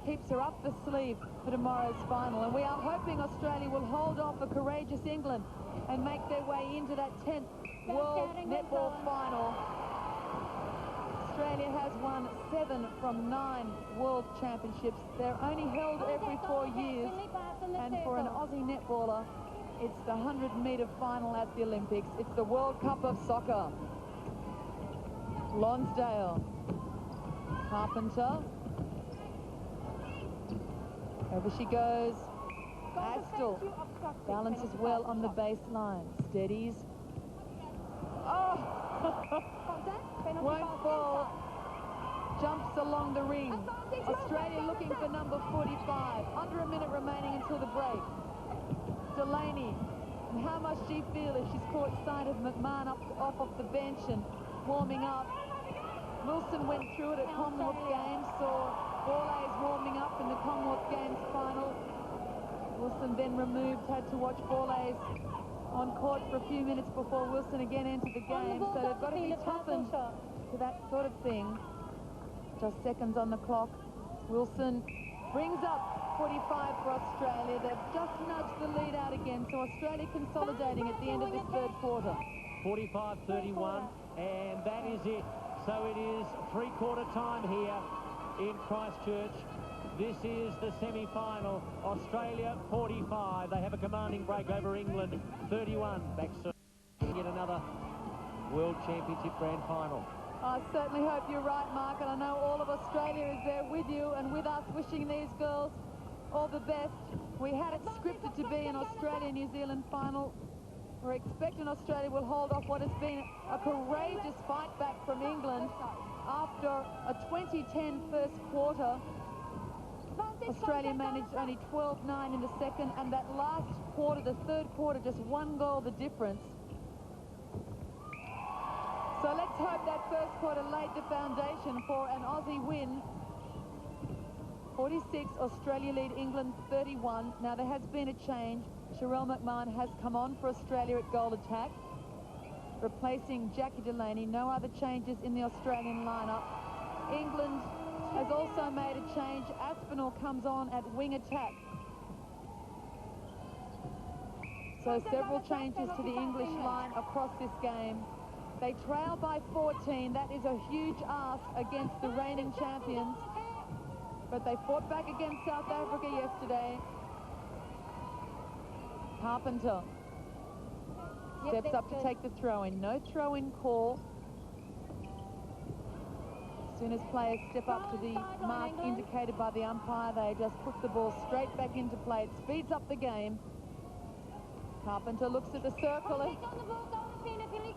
keeps her up the sleeve for tomorrow's final. And we are hoping Australia will hold off a courageous England and make their way into that 10th World Netball Final. Australia has won 7 from 9 World Championships. They're only held every 4 years, and for an Aussie netballer, it's the 100-metre final at the Olympics. It's the World Cup of Soccer. Lonsdale. Carpenter. Over she goes. Astle balances well on the baseline. Steadies. Oh! Won't fall. Jumps along the ring. Australia looking for number 45. Under a minute remaining until the break. Delaney. And how must she feel if she's caught sight of McMahon off the bench and warming up? Wilson went through it at Commonwealth Games, saw Borlase warming up in the Commonwealth Games final. Wilson then removed, had to watch Borlase on court for a few minutes before Wilson again entered the game, so they've got to be toughened to that sort of thing. Just seconds on the clock. Wilson brings up 45 for Australia. They've just nudged the lead out again, so Australia consolidating at the end of this 3rd quarter. 45-31, and that is it. So it is 3-quarter time here in Christchurch. This is the semi-final. Australia 45. They have a commanding break over England 31. Back soon. Yet another World Championship Grand Final. I certainly hope you're right, Mark, and I know all of Australia is there with you and with us, wishing these girls all the best. We had it scripted to be an Australia-New Zealand final. We're expecting Australia will hold off what has been a courageous fight back from England after a 2010 first quarter. Australia managed only 12-9 in the second, and that last quarter, the 3rd quarter, just 1 goal the difference. So let's hope that first quarter laid the foundation for an Aussie win. 46, Australia lead England 31. Now there has been a change. Sherelle McMahon has come on for Australia at goal attack, replacing Jackie Delaney. No other changes in the Australian lineup. England has also made a change. Aspinall comes on at wing attack. So several changes to the English line across this game. They trail by 14. That is a huge ask against the reigning champions. But they fought back against South Africa yesterday. Carpenter steps up to take the throw-in. No throw-in call. As soon as players step up to the mark indicated by the umpire, they just put the ball straight back into play. It speeds up the game. Carpenter looks at the circle and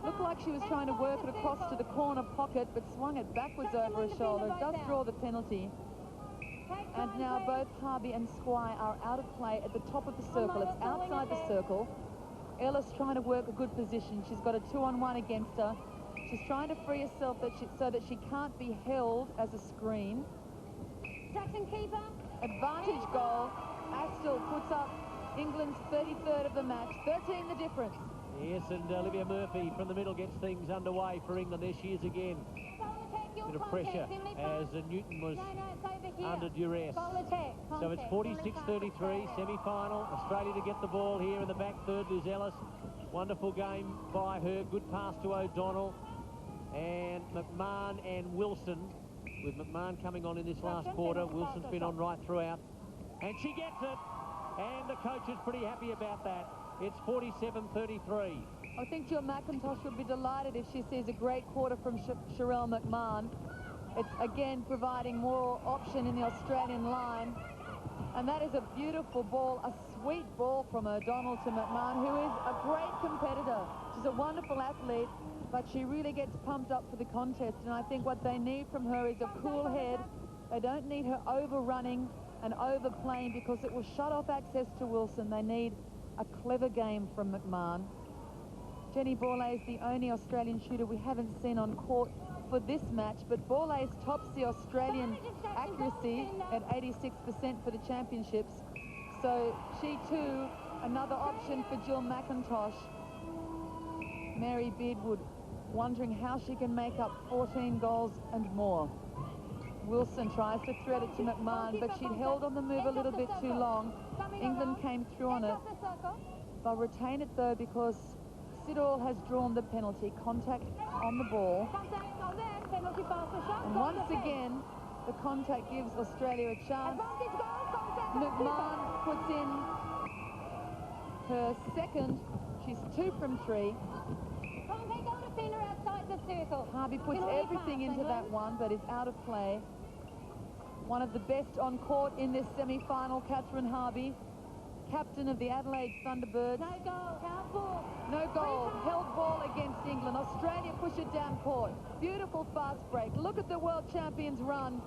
looked like she was trying to work it across to the corner pocket, but swung it backwards over her shoulder. It does draw the penalty. And now both Harvey and Squire are out of play at the top of the circle. It's outside the circle. Ellis trying to work a good position. She's got a 2-on-1 against her. She's trying to free herself so that she can't be held as a screen. Jackson keeper. Advantage goal. Astle puts up England's 33rd of the match. 13 the difference. Yes, and Olivia Murphy from the middle gets things underway for England. There she is again. Bit of pressure as Newton was under duress. So it's 46-33, semi-final. Australia to get the ball here in the back third. Liz Ellis. Wonderful game by her. Good pass to O'Donnell. And McMahon and Wilson, with McMahon coming on in this last quarter. Wilson's been on right throughout. And she gets it. And the coach is pretty happy about that. It's 47-33. I think Jill McIntosh would be delighted if she sees a great quarter from Sherelle McMahon. It's again providing more option in the Australian line. And that is a beautiful ball, a sweet ball from O'Donnell to McMahon, who is a great competitor. She's a wonderful athlete, but she really gets pumped up for the contest. And I think what they need from her is a cool head. They don't need her overrunning and overplaying because it will shut off access to Wilson. They need a clever game from McMahon. Jenny Borlase is the only Australian shooter we haven't seen on court for this match, but Borlase tops the Australian accuracy at 86% for the championships. So she too, another option for Jill McIntosh. Mary Beardwood wondering how she can make up 14 goals and more. Wilson tries to thread it to McMahon, but she'd held on the move a little bit too long. England came through on it. They'll retain it though because Siddall has drawn the penalty. Contact on the ball. And once again, the contact gives Australia a chance. McMahon puts in her second. She's 2 from 3. Harvey puts everything into that one, but is out of play. One of the best on court in this semi-final, Catherine Harvey, captain of the Adelaide Thunderbirds. No goal, count ball. No goal, held ball against England. Australia push it down court. Beautiful fast break. Look at the world champions run.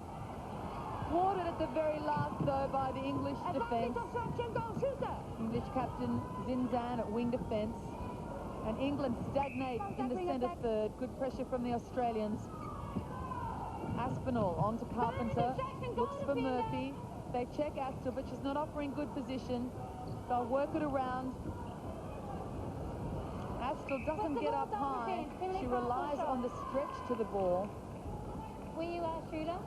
Thwarted at the very last, though, by the English defence. English captain Zinzan at wing defence. And England stagnates in the centre third. Good pressure from the Australians. Aspinall onto Carpenter. Looks for Murphy. They check Astor, but she's not offering good position. They'll work it around. Astor doesn't get up high. She relies on the stretch to the ball. Were you our shooter?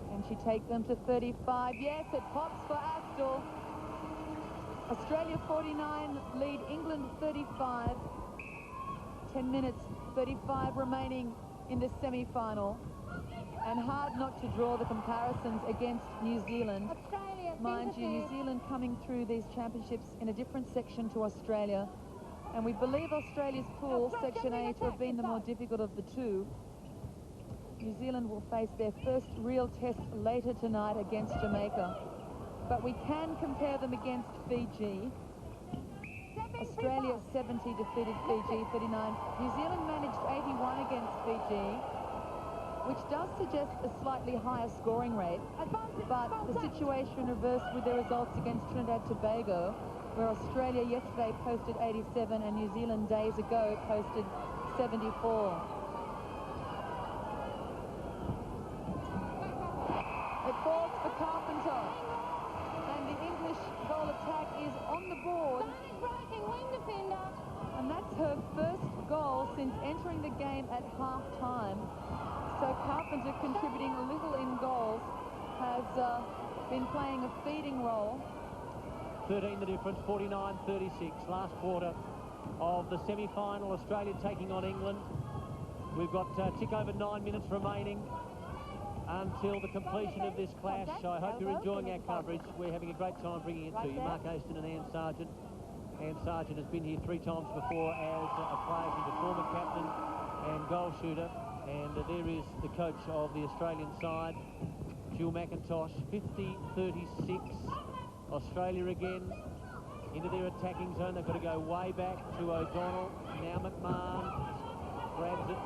Can she take them to 35? Yes, it pops for Astor. Australia 49, lead England 35. 10 minutes, 35 remaining in the semi-final. And hard not to draw the comparisons against New Zealand. Mind you, New Zealand coming through these championships in a different section to Australia. And we believe Australia's pool, Section A, to have been the more difficult of the two. New Zealand will face their first real test later tonight against Jamaica. But we can compare them against Fiji. Australia 70 defeated Fiji 39. New Zealand managed 81 against Fiji, which does suggest a slightly higher scoring rate. But the situation reversed with their results against Trinidad and Tobago, where Australia yesterday posted 87 and New Zealand days ago posted 74. It falls for Carpenter. And the English goal attack is on the board. And that's her first goal since entering the game at half-time. So Carpenter, contributing little in goals, has been playing a feeding role. 13 the difference, 49-36. Last quarter of the semi-final. Australia taking on England. We've got tick over 9 minutes remaining until the completion of this clash. I hope you're enjoying our coverage. We're having a great time bringing it to you. Mark Aston and Anne Sargent. Anne Sargent has been here 3 times before as a player. She's a former captain and goal shooter. And there is the coach of the Australian side, Jill McIntosh. 50-36. Australia again into their attacking zone. They've got to go way back to O'Donnell. Now McMahon grabs it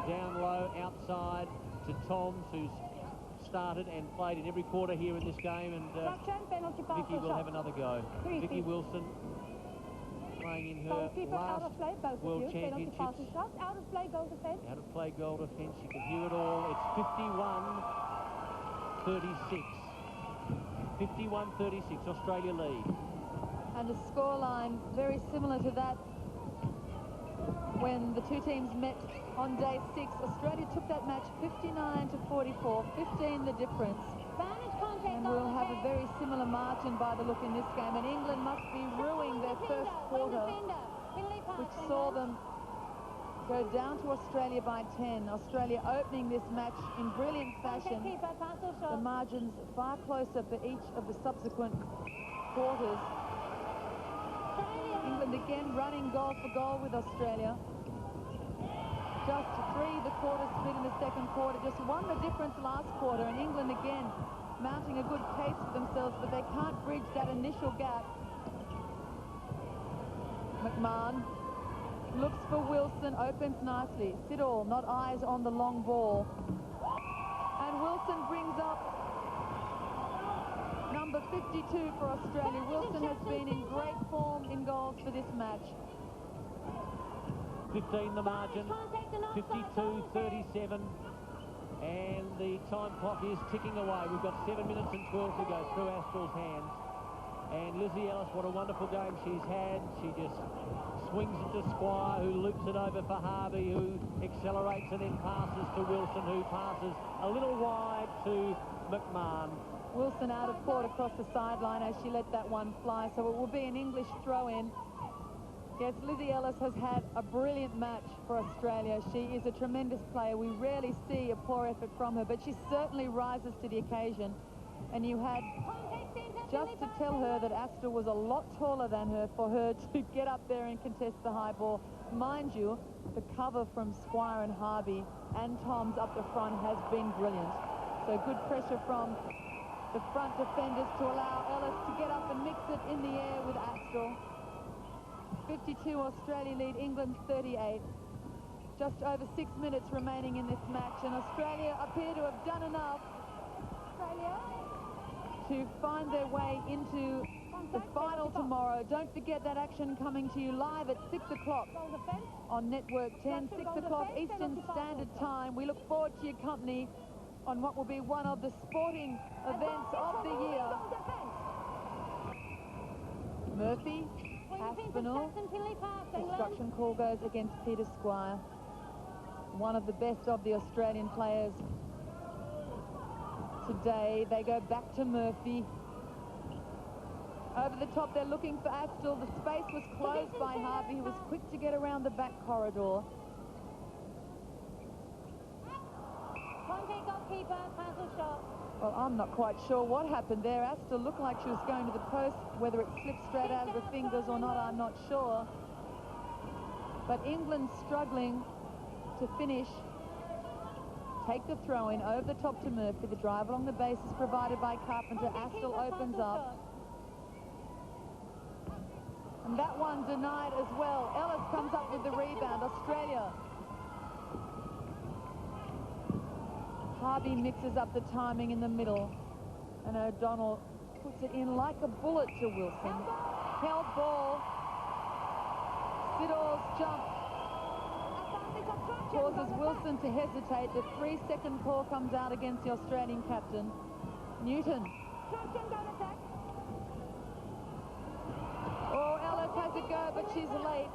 down low outside to Toms, who's started and played in every quarter here in this game. And Vicky will have another go. Vicky Wilson playing in her last World Championships. Out of play, goal defence. Out of play, goal defence. You can hear it all. It's 51-36. 51-36, Australia lead. And the scoreline very similar to that when the two teams met on day 6. Australia took that match 59-44, 15 the difference. And we'll have a very similar margin by the look in this game. And England must be ruining their first quarter, which saw them go down to Australia by 10. Australia opening this match in brilliant fashion. The margins far closer for each of the subsequent quarters. England again running goal for goal with Australia. Just 3 the quarter split in the second quarter. Just 1 the difference last quarter. And England again mounting a good pace for themselves, but they can't bridge that initial gap. McMahon looks for Wilson, opens nicely. Siddall, not eyes on the long ball. And Wilson brings up number 52 for Australia. Wilson has been in great form in goals for this match. 15 the margin, 52-37. And the time clock is ticking away. We've got 7 minutes and 12 to go through Astral's hands. And Lizzie Ellis, what a wonderful game she's had. She just swings it to Squire, who loops it over for Harvey, who accelerates and then passes to Wilson, who passes a little wide to McMahon. Wilson out of court across the sideline as she let that one fly, so it will be an English throw-in. Yes, Lizzie Ellis has had a brilliant match for Australia. She is a tremendous player. We rarely see a poor effort from her, but she certainly rises to the occasion. And you had just to tell her that Astor was a lot taller than her for her to get up there and contest the high ball. Mind you, the cover from Squire and Harvey and Toms up the front has been brilliant. So good pressure from the front defenders to allow Ellis to get up and mix it in the air with Astor. 52 Australia lead, England 38. Just over 6 minutes remaining in this match, and Australia appear to have done enough to find their way into the final tomorrow. Don't forget that action coming to you live at 6 o'clock on Network 10, 6 o'clock Eastern Standard Time. We look forward to your company on what will be one of the sporting events of the year. Murphy, Aspinall, instruction call goes against Peter Squire. One of the best of the Australian players today. They go back to Murphy. Over the top, they're looking for Astle. The space was closed by Harvey, who was quick to get around the back corridor. Contact goalkeeper, cancel shot. Well, I'm not quite sure what happened there. Astor looked like she was going to the post. Whether it slipped straight out of her fingers or not, I'm not sure. But England struggling to finish. Take the throw-in over the top to Murphy. The drive along the base is provided by Carpenter. Astle opens up. And that one denied as well. Ellis comes up with the rebound. Australia. Harvey mixes up the timing in the middle. And O'Donnell puts it in like a bullet to Wilson. Held ball. Siddall's jump causes Wilson to hesitate. The 3-second call comes out against the Australian captain. Newton. Oh, Ellis has a go, but she's late.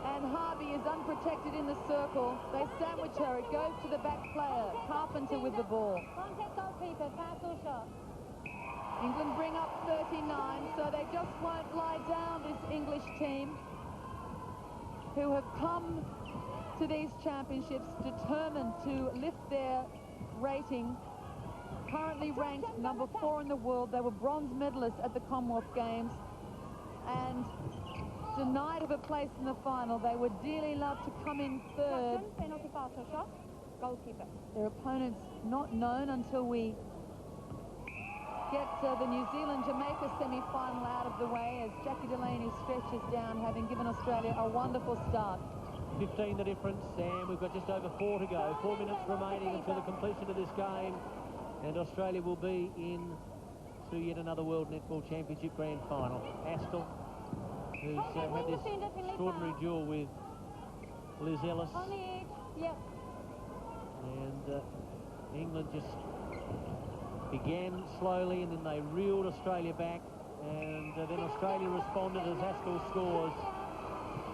And Harvey is unprotected in the circle. They sandwich her. It goes to the back player. Carpenter with the ball. Contact goalkeeper, cancel shot. England bring up 39, so they just won't lie down, this English team, who have come to these championships determined to lift their rating. Currently ranked number 4 in the world. They were bronze medalists at the Commonwealth Games. And denied of a place in the final. They would dearly love to come in third. Penalty pass or shot. Goalkeeper. Their opponents not known until we get the New Zealand-Jamaica semi-final out of the way as Jackie Delaney stretches down, having given Australia a wonderful start. 15 the difference, and we've got just over 4 to go. 4 minutes remaining until the completion of this game, and Australia will be in to yet another World Netball Championship Grand Final. Astle, who's had this extraordinary duel with Liz Ellis. On the edge. Yep. And England just began slowly, and then they reeled Australia back, and then Australia responded as Astle scores.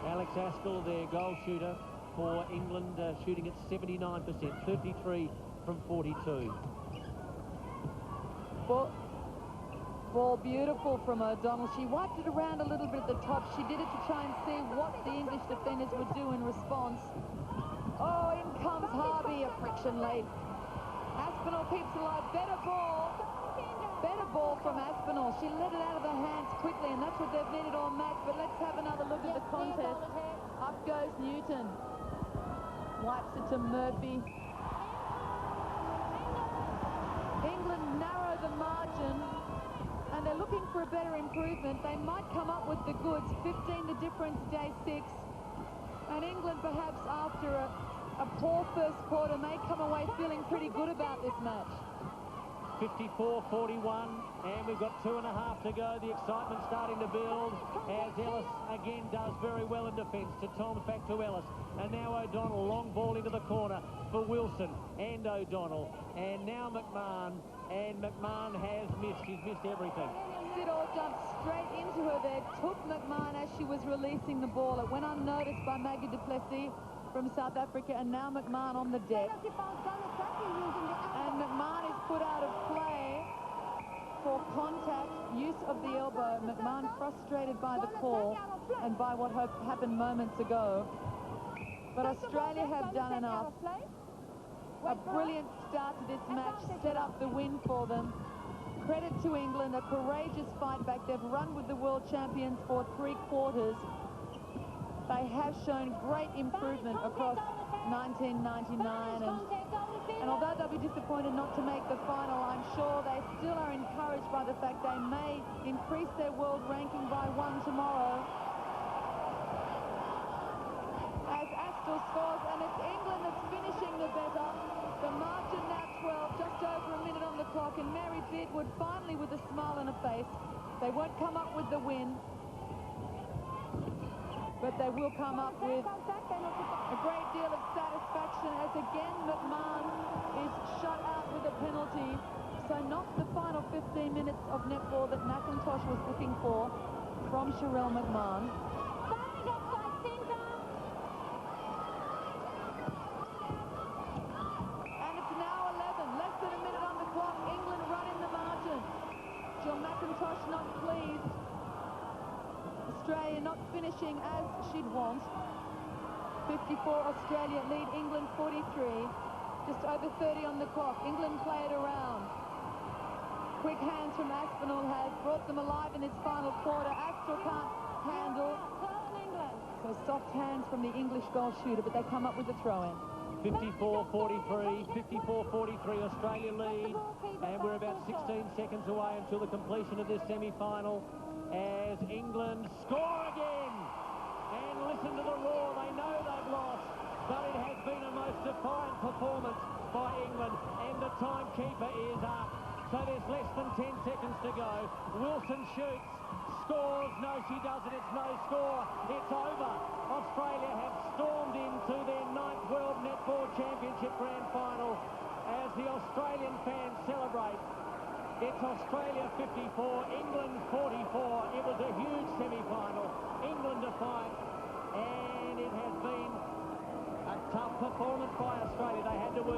Alex Astle, their goal shooter for England, shooting at 79%, 33 from 42. Ball beautiful from O'Donnell. She wiped it around a little bit at the top. She did it to try and see what the English defenders would do in response. Oh, in comes Harvey, a friction lead. Aspinall keeps alive. Better ball from Aspinall. She let it out of her hands quickly, and that's what they've needed all match. But let's have another look at the contest. Up goes Newton. Wipes it to Murphy. England narrow the margin, and they're looking for a better improvement. They might come up with the goods. 15 the difference, day 6. And England, perhaps after a poor first quarter, may come away feeling pretty good about this match. 54-41, and we've got 2.5 to go. The excitement starting to build as Ellis again does very well in defence. To Tom's, back to Ellis, and now O'Donnell, long ball into the corner for Wilson and O'Donnell, and now McMahon, and McMahon has missed. He's missed everything. Siddall jumped straight into her there, took McMahon as she was releasing the ball. It went unnoticed by Maggie du Plessis from South Africa, and now McMahon on the deck. And McMahon is put out of play for contact, use of the elbow. McMahon frustrated by the call and by what happened moments ago. But Australia have done enough. A brilliant start to this match, set up the win for them. Credit to England, a courageous fight back. They've run with the world champions for 3 quarters. They have shown great improvement across 1999, and although they'll be disappointed not to make the final, I'm sure they still are encouraged by the fact they may increase their world ranking by 1 tomorrow. As Astle scores, and it's England that's finishing the better. The margin now 12, just over a minute on the clock, and Mary Beardwood finally with a smile on her face. They won't come up with the win, but they will come up with a great deal of satisfaction as again McMahon is shut out with a penalty. So not the final 15 minutes of netball that McIntosh was looking for from Sherelle McMahon. And it's now 11, less than a minute on the clock. England running the margin. Jill McIntosh not pleased. Australia not finishing as she'd want. 54 Australia lead England 43. Just over 30 on the clock. England play it around. Quick hands from Aspinall has brought them alive in this final quarter. Astle can't handle. So soft hands from the English goal shooter, but they come up with a throw-in. 54-43, 54-43 Australia lead, and we're about 16 seconds away until the completion of this semi-final as England score again. And listen to the roar. They know they've lost, but it has been a most defiant performance by England, and the timekeeper is up. So there's less than 10 seconds to go. Wilson shoots, scores. No, she doesn't. It's no score. It's over. Australia have stormed into their 9th World Netball Championship Grand Final as the Australian fans celebrate. It's Australia 54, England 44. It was a huge semi-final. England defiant, and it has been a tough performance by Australia. They had to win.